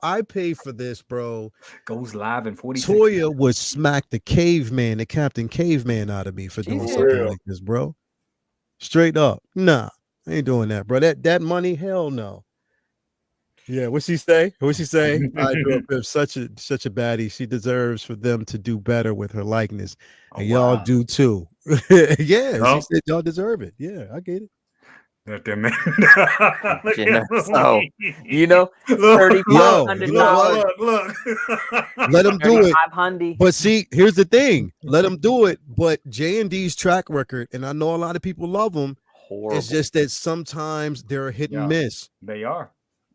I pay for this, bro, goes live in 40. Toya would smack the Captain Caveman out of me for doing something like this, bro. Straight up, nah, I ain't doing that, bro. That money, hell no. Yeah, what's she say? What's she say? I do it such a baddie. She deserves for them to do better with her likeness, and y'all do too. Yeah, she said y'all deserve it. Yeah, I get it. That man. So $3,500. Look. Let them do it. 500. But see, here's the thing: let them do it. But J&D's track record, and I know a lot of people love them. Horrible. It's just that sometimes they're a hit and miss. They are.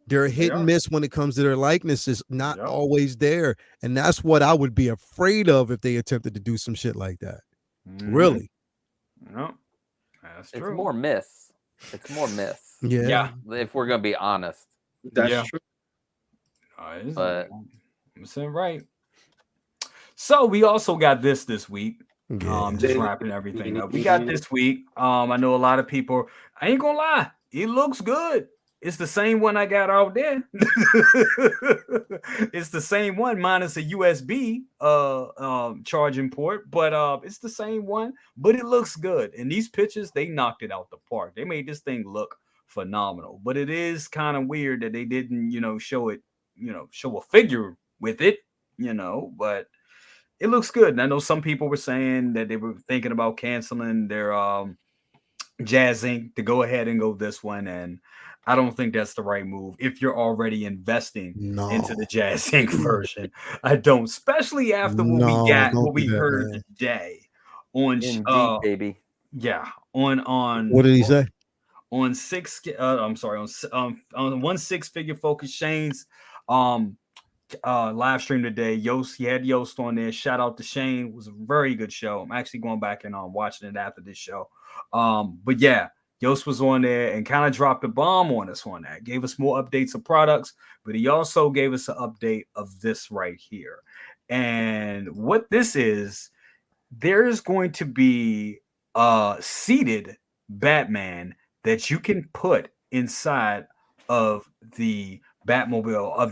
They're a hit and miss when it comes to their likeness. Is not always there, and that's what I would be afraid of if they attempted to do some shit like that. Really? No, that's true. It's more miss. It's more miss. Yeah. If we're gonna be honest, that's true. But I'm saying right. So we also got this week. Just wrapping everything up. We got this week. I know a lot of people. I ain't gonna lie. It looks good. It's the same one I got out there. It's the same one minus a USB charging port, but it's the same one, but it looks good. And these pictures, they knocked it out the park. They made this thing look phenomenal. But it is kind of weird that they didn't, show it, show a figure with it, but it looks good. And I know some people were saying that they were thinking about canceling their Jazz Inc. to go ahead and go this one, and I don't think that's the right move if you're already investing into the Jazz Inc. version. I don't, especially after what we heard today on baby. Yeah, on what did he say? On One Six Figure Focus Shane's live stream today. He had Yost on there. Shout out to Shane. It was a very good show. I'm actually going back and watching it after this show. But yeah, Yost was on there and kind of dropped a bomb on us on that. Gave us more updates of products, but he also gave us an update of this right here. And what this is, there's going to be a seated Batman that you can put inside of the Batmobile of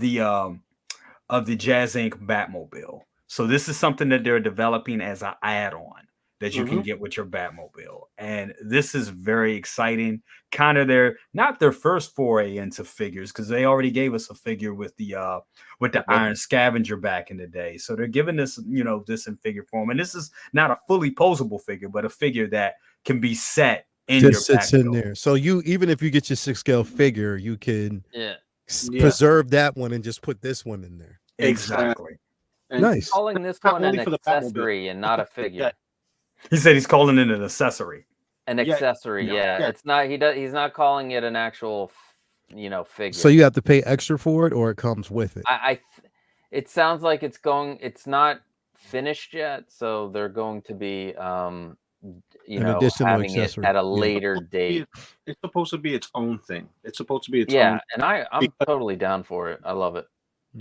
the Jazz Inc. Batmobile. So this is something that they're developing as an add-on that you can get with your Batmobile. And this is very exciting. Kind of not their first foray into figures, because they already gave us a figure with the Iron Scavenger back in the day. So they're giving us, this in figure form. And this is not a fully posable figure, but a figure that can be set in your sits in there. So even if you get your 6-scale figure, you can preserve that one and just put this one in there. Exactly. And nice. Calling this one an accessory and not a figure. He said he's calling it an accessory. An accessory, yeah. It's not. He's not calling it an actual, figure. So you have to pay extra for it, or it comes with it. It sounds like it's not finished yet, so they're going to be, having it at a later date. It's supposed to be its own thing. It's supposed to be its own. And I'm totally down for it. I love it.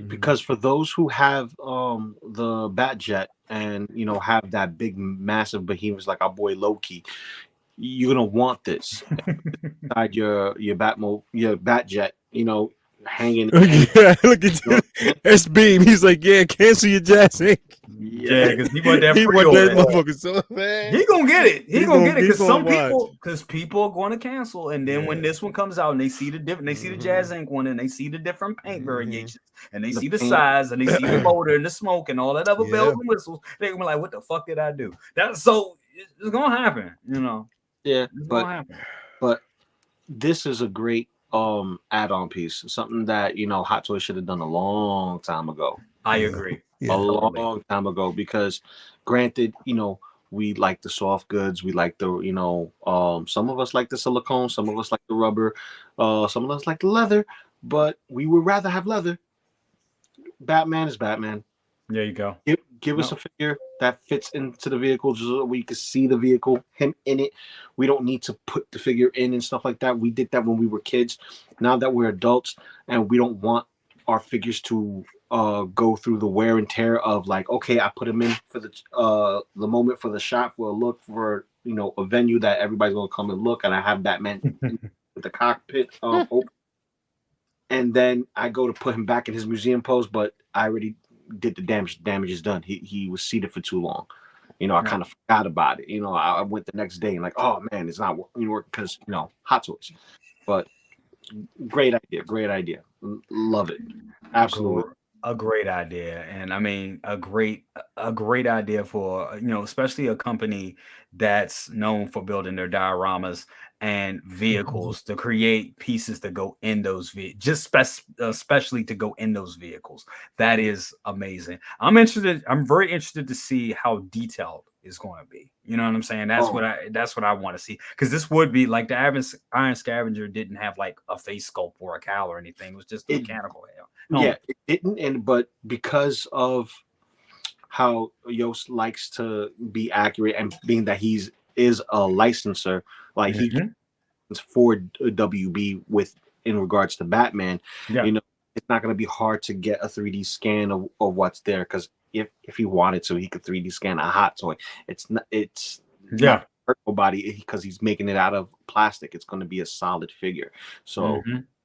Because for those who have the Batjet and have that big massive behemoth like our boy Loki, you're gonna want this inside your Batjet, hanging. Yeah, look at S Beam. He's like, cancel your Jazz Inc. Yeah, because he want that motherfucker so bad. He gonna get it. He gonna get it because people are going to cancel, and then when this one comes out and they see the different, they see the Jazz Inc. one, and they see the different paint variations, and they see the size, and they see the motor and the smoke and all that other bells and whistles, they're gonna be like, "What the fuck did I do?" It's gonna happen, Yeah, but this is a great add-on piece, something that Hot Toys should have done a long time ago. I agree. A long time ago, because granted, we like the soft goods, we like the some of us like the silicone, some of us like the rubber, some of us like the leather, but we would rather have leather. Batman is Batman. There you go. Give us a figure that fits into the vehicle just so we can see the vehicle, him in it. We don't need to put the figure in and stuff like that. We did that when we were kids. Now that we're adults and we don't want our figures to go through the wear and tear of like, okay, I put them in for the moment, for the shot, for a look, for a venue that everybody's gonna come and look, and I have Batman with the cockpit open, and then I go to put him back in his museum pose, but I already did the damage. Damage is done. He was seated for too long. I kind of forgot about it. I went the next day and like, oh man, it's not working because Hot Toys. But Great idea. Love it. Absolutely. A great idea. And I mean a great idea for, you know, especially a company that's known for building their dioramas and vehicles to create pieces to go in those especially to go in those vehicles. That is amazing. I'm very interested to see how detailed it's going to be. You know what I'm saying? That's what I want to see, because this would be like the Iron Scavenger didn't have like a face sculpt or a cowl or anything. It was just mechanical hair. Yeah, it didn't, but because of how Yost likes to be accurate, and being that is a licenser, like he for WB in regards to Batman, you know, it's not going to be hard to get a 3D scan of what's there, because if he wanted to, he could 3D scan a hot toy. It's not a body, because he's making it out of plastic. It's going to be a solid figure. So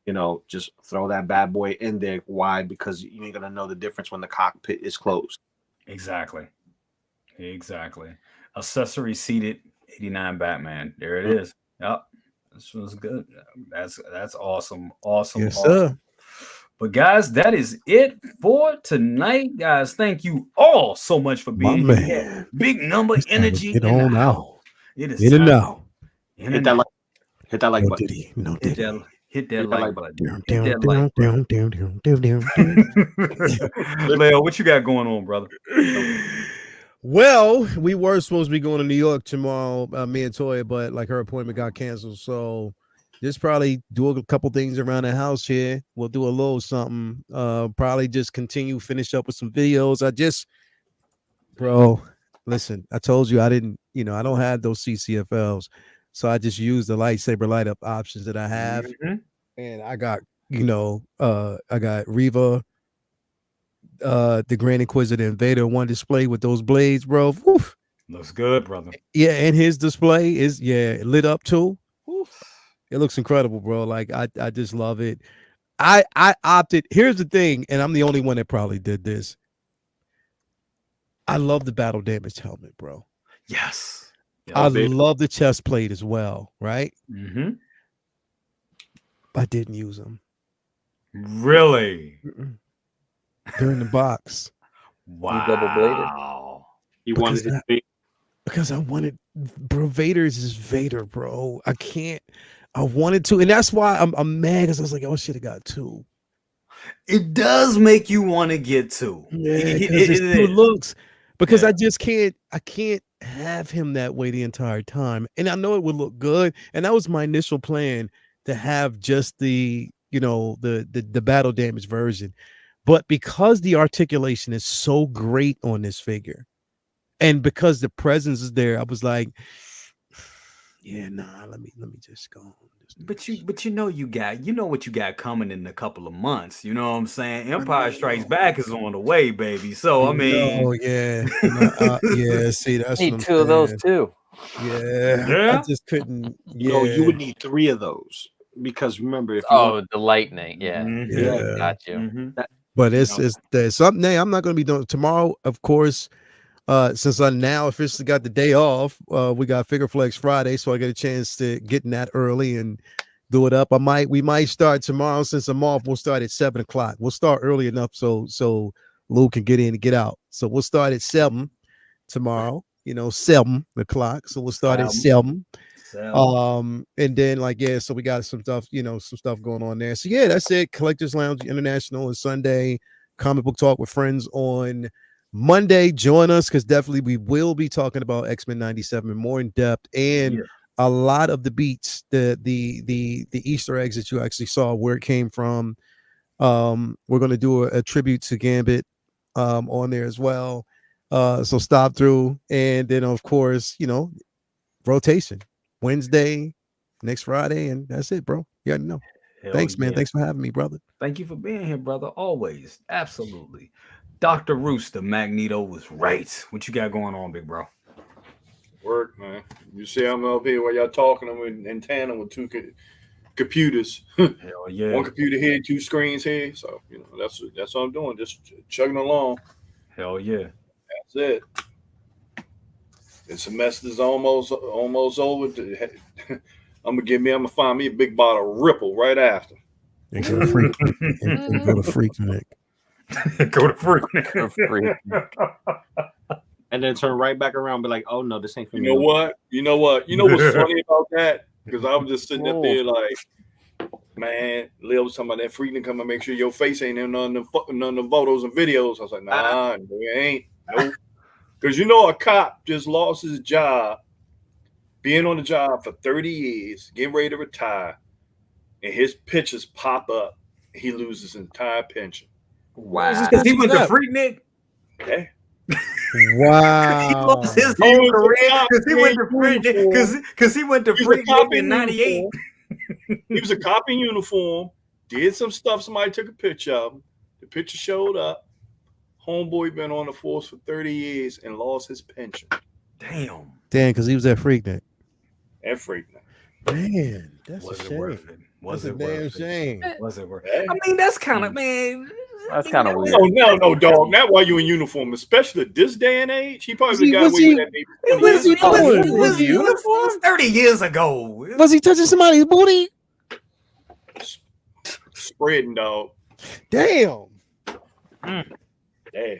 you know, just throw that bad boy in there. Why? Because you ain't gonna know the difference when the cockpit is closed. Exactly. Accessory seated 89 Batman. There it is. Yep. This was good. That's awesome. Yes, sir. But guys, that is it for tonight. Guys, thank you all so much for being here. Big number energy. Get on out. It is in and out. Hit that like button. Hit that like button. Leo, what you got going on, brother? Well, we were supposed to be going to New York tomorrow, me and Toya, but like her appointment got canceled. So just probably do a couple things around the house here. We'll do a little something. Probably just finish up with some videos. Bro, listen, I told you I don't have those CCFLs. So I just use the lightsaber light up options that I have. And I got, I got Reva, the Grand Inquisitor Invader one display with those blades, bro. Woof. Looks good, brother. Yeah, and his display is lit up too. Woof. It looks incredible, bro. Like I just love it. I opted. Here's the thing, and I'm the only one that probably did this. I love the battle damaged helmet, bro. Yes. I love the chest plate as well, right? I didn't use them. Really? They're in the box. Wow. You double bladed. You wanted it to be, because I wanted, bro. Vader's is Vader, bro. I wanted to, and that's why I'm mad, because I was like, oh, I should have got two. It does make you want to get two. Yeah, it's two looks. Because I can't have him that way the entire time. And I know it would look good. And that was my initial plan, to have just the battle damage version. But because the articulation is so great on this figure, and because the presence is there, I was like, yeah, nah, let me just go. But you know what you got coming in a couple of months. You know what I'm saying? Empire Strikes Back is on the way, baby. So I mean, see, that's need two of those too. I just couldn't. No, you would need three of those, because remember, if the lightning, got you. But there's something I'm not going to be doing tomorrow, of course. Since I now officially got the day off, we got Figure Flex Friday, so I get a chance to get in that early and do it up. We might start tomorrow. Since I'm off, we'll start at 7:00. We'll start early enough so Lou can get in and get out. So we'll start at 7 tomorrow. 7:00. So we'll start at 7. And then so we got some stuff going on there. So that's it. Collectors Lounge International is Sunday. Comic Book Talk with Friends on Monday. Join us, because definitely we will be talking about X-Men 97 more in depth, and a lot of the beats, the Easter eggs that you actually saw, where it came from. We're going to do a tribute to Gambit on there as well. So stop through, and then of course rotation Wednesday, next Friday, and that's it, bro. You know. Thanks, man. Thanks for having me, brother. Thank you for being here, brother. Always. Absolutely. Dr. Rooster, Magneto was right. What you got going on, big bro? Work, man. You see, I'm up here while y'all talking. I'm in tandem with two computers. Hell yeah. One computer here, two screens here. So that's what I'm doing. Just chugging along. Hell yeah. That's it. The semester's almost over. I'm gonna find me a big bottle of Ripple right after. And go to Freak. and go to Freaknik. Go to Freaknik. And then turn right back around and be like, oh no, this ain't for me. You know what? You know what's funny about that? Because I was just sitting up there like, man, Lil was talking about that Freaknik come and make sure your face ain't in none of the photos and videos. I was like, nah, it ain't. Nope. Because a cop just lost his job, being on the job for 30 years, getting ready to retire, and his pictures pop up. He loses his entire pension. Wow. Because he went to Freaknik? Yeah. Wow. He lost his whole career because he went to Freaknik. Because he went to Freaknik in 98. He was a cop in uniform, did some stuff. Somebody took a picture of him. The picture showed up. Homeboy been on the force for 30 years and lost his pension. Damn, because he was at Freaknik. At Freaknik. Man, that's was a it shame. worth it? Was it That's a damn worth it? shame. Was it worth Hey. it? I mean, that's kind of, man. That's kind of weird. No, dog. Not while you in uniform, especially at this day and age. He probably got away with that. Maybe It 20 years ago. was uniform 30 years ago. Was he touching somebody's booty? Spreading, dog. Damn. Yeah.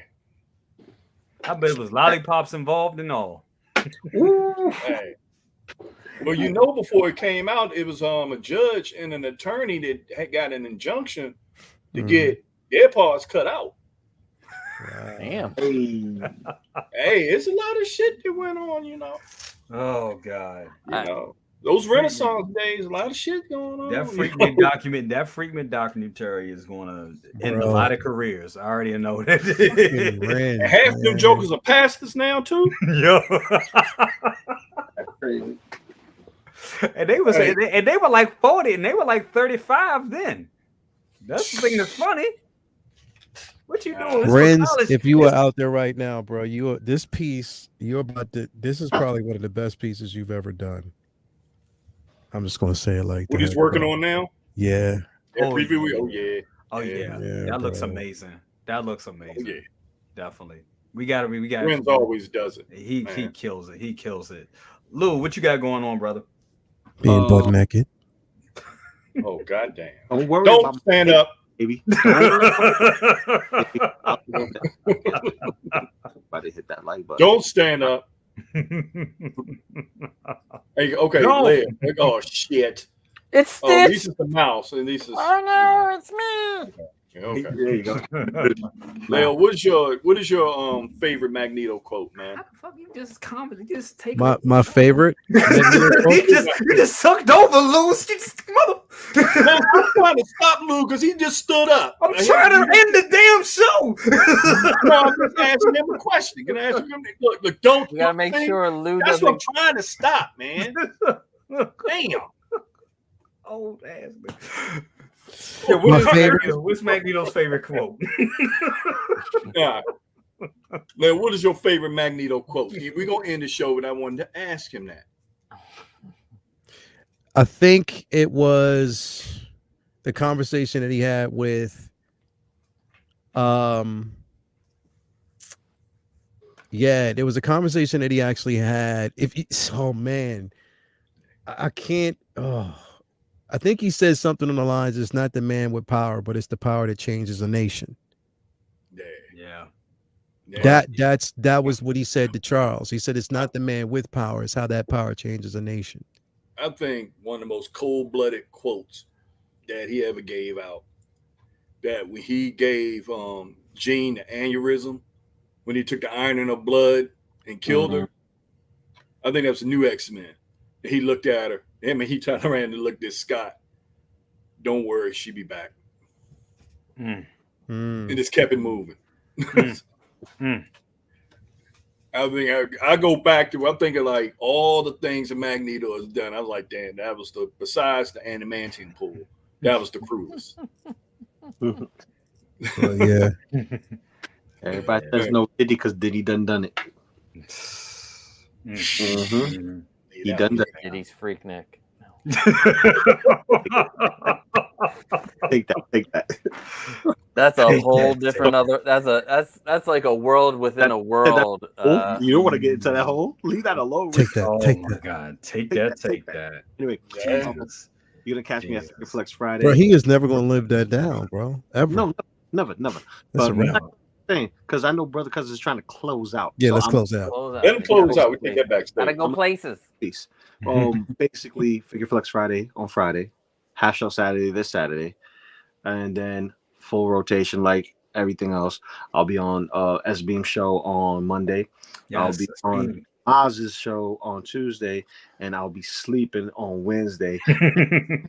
I bet it was lollipops involved and all. Hey. Well, before it came out, it was a judge and an attorney that had got an injunction to get their parts cut out. Damn. Hey, it's a lot of shit that went on, Oh God. Those Renaissance days, a lot of shit going on. That Freaknik documentary is going to end a lot of careers. I already know that. Half them jokers are pastors now too. Yo. That's crazy. And they were like 40 and they were like 35 then. That's the thing that's funny. What you doing? Renz, if you are out there right now, bro, this is probably one of the best pieces you've ever done. I'm just gonna say it like that. What he's working on now? Yeah. Oh yeah. That looks amazing. That looks amazing. Oh, yeah. Definitely. We got Renz always does it. He kills it. He kills it. Lou, what you got going on, brother? Being butt naked. Oh goddamn! Don't stand up, baby. About to hit that like button. Don't stand up. Hey, okay, Leia. Oh shit! It's Stitch. This is the mouse, and this is. Oh no, it's me. Okay. There you go. Leia, what is your favorite Magneto quote, man? How the fuck you just comment? Just take my favorite. you just sucked over, Lou. I'm trying to stop Lou because he just stood up. I'm trying to end the damn show. No, I'm just asking him a question. Can I ask him? Look, don't. You gotta make sure Lou That's doesn't. what I'm trying to stop, man. Damn. Old ass man. Yeah, what's Magneto's favorite quote? Yeah. Now, what is your favorite Magneto quote? We're gonna end the show, but I wanted to ask him that. I think it was the conversation that he had with there was a conversation that he actually had. I can't I think he says something on the lines, it's not the man with power, but it's the power that changes a nation. Yeah. That was what he said to Charles. He said it's not the man with power, it's how that power changes a nation. I think one of the most cold-blooded quotes that he ever gave out, that when he gave Jean the aneurysm, when he took the iron in her blood and killed her, I think that's a new X-Men. He looked at her. He turned around and looked at Scott. Don't worry, she'll be back. And just kept it moving. I think I go back to, I'm thinking like all the things that Magneto has done. I was like, damn, that was besides the adamantium pool, that was the cruise. Yeah. Everybody says no Diddy because Diddy done it. He done that. Diddy's Freaknik. Take that. That's a whole different other. That's like a world within a world. You don't want to get into that hole. Leave that alone. Take that. Oh take my that. God, take that. Anyway, Jesus. you're gonna catch me at Figure Flex Friday. Bro, he is never gonna live that down, bro. Ever. No, never. That's But a wrap. thing, because I know Brother Cuz is trying to close out. Yeah, so let's I'm close out. Let him close out. We take that backstage. Gotta go places. Peace. Basically, Figure Flex Friday on Friday, Half Show Saturday this Saturday, and then full rotation like everything else. I'll be on S Beam show on Monday. I'll be on Oz's show on Tuesday, and I'll be sleeping on Wednesday.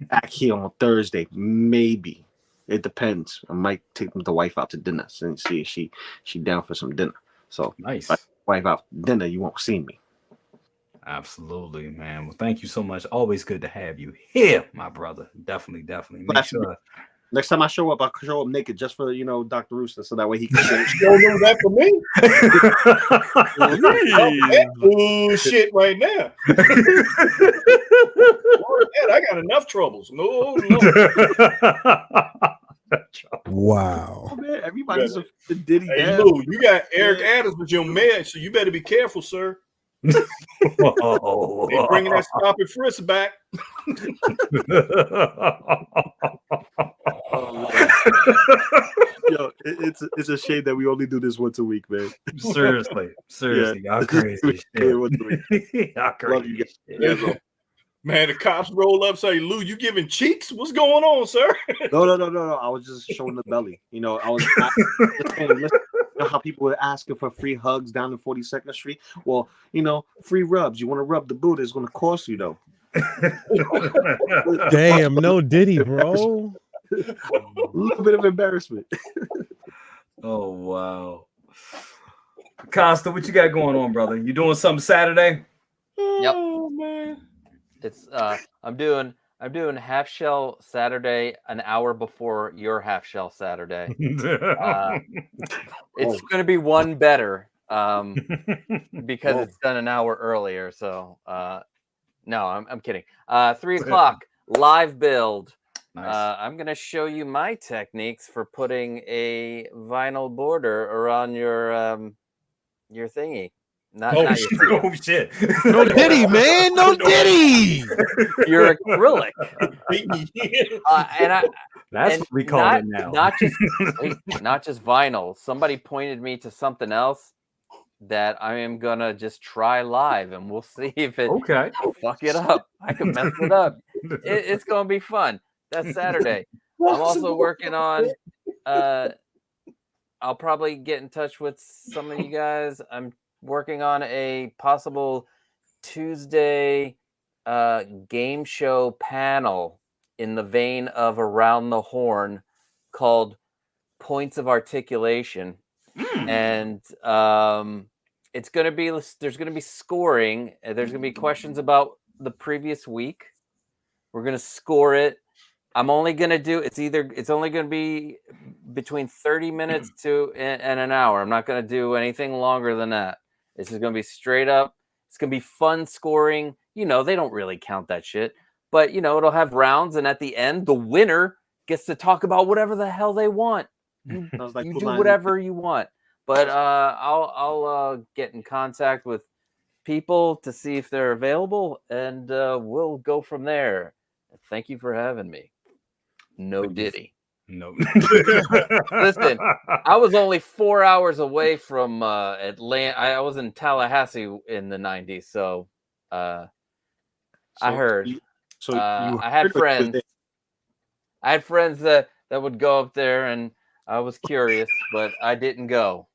Back here on Thursday, maybe. It depends. I might take the wife out to dinner and see if she down for some dinner. So Nice. Wife out to dinner, you won't see me. Absolutely, man. Well, thank you so much. Always good to have you here, my brother. Definitely. Make sure. Next time I show up, I'll show up naked just for Dr. Rooster, so that way he can get Don't do that for me. Bullshit right now. Lord, man, I got enough troubles. No. Wow. Oh, man, everybody's a Diddy. Hey, Lou, you got Eric Adams with your man, so you better be careful, sir. Whoa. They bringing that Stop It Frisk back. Yo, it's a shame that we only do this once a week, man. Seriously, y'all crazy. Once a week. Y'all Love you crazy. guys. Man, the cops roll up, say, Lou, you giving cheeks? What's going on, sir? No. I was just showing the belly. I was listen, how people were asking for free hugs down in 42nd Street. Well, free rubs. You want to rub the boot, it's going to cost you, though. Damn, no Diddy, bro. A little bit of embarrassment. Oh, wow. Costa, what you got going on, brother? You doing something Saturday? Oh, man. It's I'm doing half shell Saturday an hour before your half shell Saturday. It's going to be one better because it's done an hour earlier. So no, I'm kidding. 3:00 live build. Nice. I'm going to show you my techniques for putting a vinyl border around your thingy. Not your thingy. Oh shit! No Diddy, man. No Diddy. Your acrylic. That's what we call it now. Not just vinyl. Somebody pointed me to something else that I am gonna just try live, and we'll see if it fuck it up. I can mess it up. It's gonna be fun. That's Saturday. I'm also working on. I'll probably get in touch with some of you guys. I'm working on a possible Tuesday game show panel in the vein of Around the Horn called Points of Articulation. And it's going to be, there's going to be scoring. There's going to be questions about the previous week. We're going to score it. I'm only going to do, it's only going to be between 30 minutes and an hour. I'm not going to do anything longer than that. This is going to be straight up. It's going to be fun scoring. They don't really count that shit. But, it'll have rounds. And at the end, the winner gets to talk about whatever the hell they want. You do whatever you want. But I'll get in contact with people to see if they're available. And we'll go from there. Thank you for having me. No Diddy. No. Listen, I was only 4 hours away from Atlanta. I was in Tallahassee in the 90s, so I heard. I had friends. I had friends that would go up there, and I was curious, but I didn't go.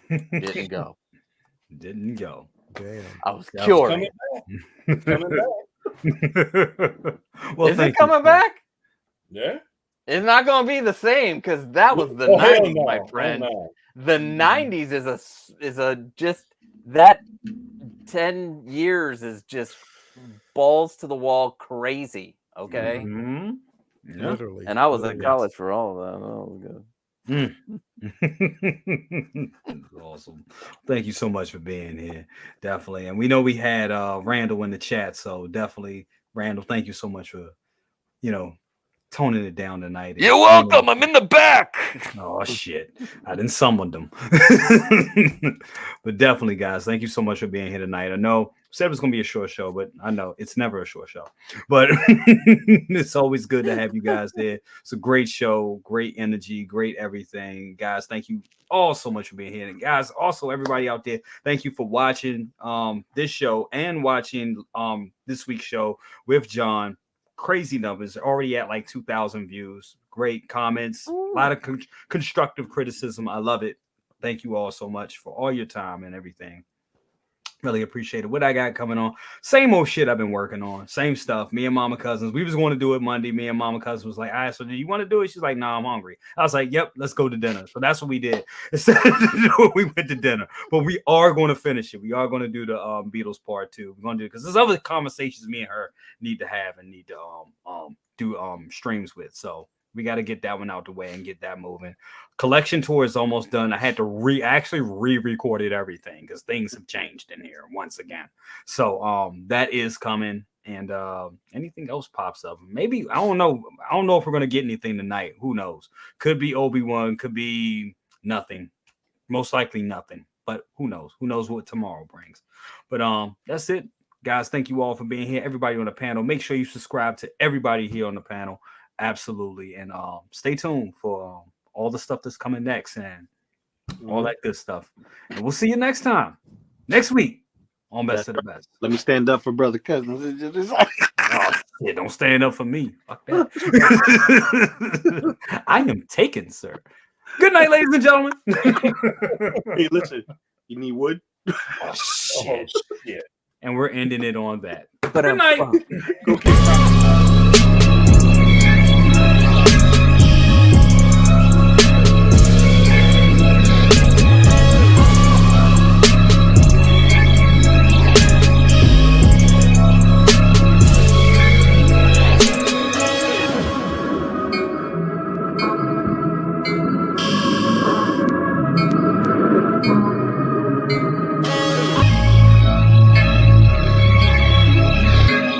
Didn't go. Damn. I was curious. Well, is it coming back? Yeah. It's not going to be the same because that was the 90s, my friend. The 90s is a just that 10 years is just balls to the wall crazy. Okay. Mm-hmm. Yeah. Literally. And I was in college for all of that. That was good. That's awesome. Thank you so much for being here. Definitely. And we know we had Randall in the chat. So definitely, Randall, thank you so much for, toning it down tonight. You're welcome. I'm in the back. Oh shit, I didn't summon them. But definitely, guys, thank you so much for being here tonight. I know said it was gonna be a short show, but I know it's never a short show. But it's always good to have you guys there. It's a great show, great energy, great everything. Guys, thank you all so much for being here. And guys, also everybody out there, thank you for watching this show and watching this week's show with John. Crazy numbers, already at like 2,000 views. Great comments, a lot of constructive criticism. I love it. Thank you all so much for all your time and everything. Really appreciate it. What I got coming on, same old shit I've been working on, same stuff. Me and Mama Cousins, we was going to do it Monday. Me and Mama Cousins was like, all right, so do you want to do it? She's like, no, I'm hungry. I was like, yep, let's go to dinner. So that's what we did. Instead of we went to dinner, but we are going to finish it. We are going to do the Beatles part 2. We're going to do it because there's other conversations me and her need to have and need to do streams with. So we got to get that one out the way and get that moving. Collection tour is almost done. I had to re-recorded everything because things have changed in here once again. So that is coming. And anything else pops up. Maybe I don't know. I don't know if we're gonna get anything tonight. Who knows? Could be Obi-Wan, could be nothing. Most likely nothing. But who knows? Who knows what tomorrow brings? But that's it. Guys, thank you all for being here. Everybody on the panel. Make sure you subscribe to everybody here on the panel. Absolutely. And stay tuned for all the stuff that's coming next and all that good stuff. And we'll see you next time. Next week on Best of the Best. Let me stand up for Brother Cousins. Oh, shit, don't stand up for me. Fuck that. I am taken, sir. Good night, ladies and gentlemen. Hey, listen. You need wood? Oh, shit. Yeah. And we're ending it on that. But Good night. Okay.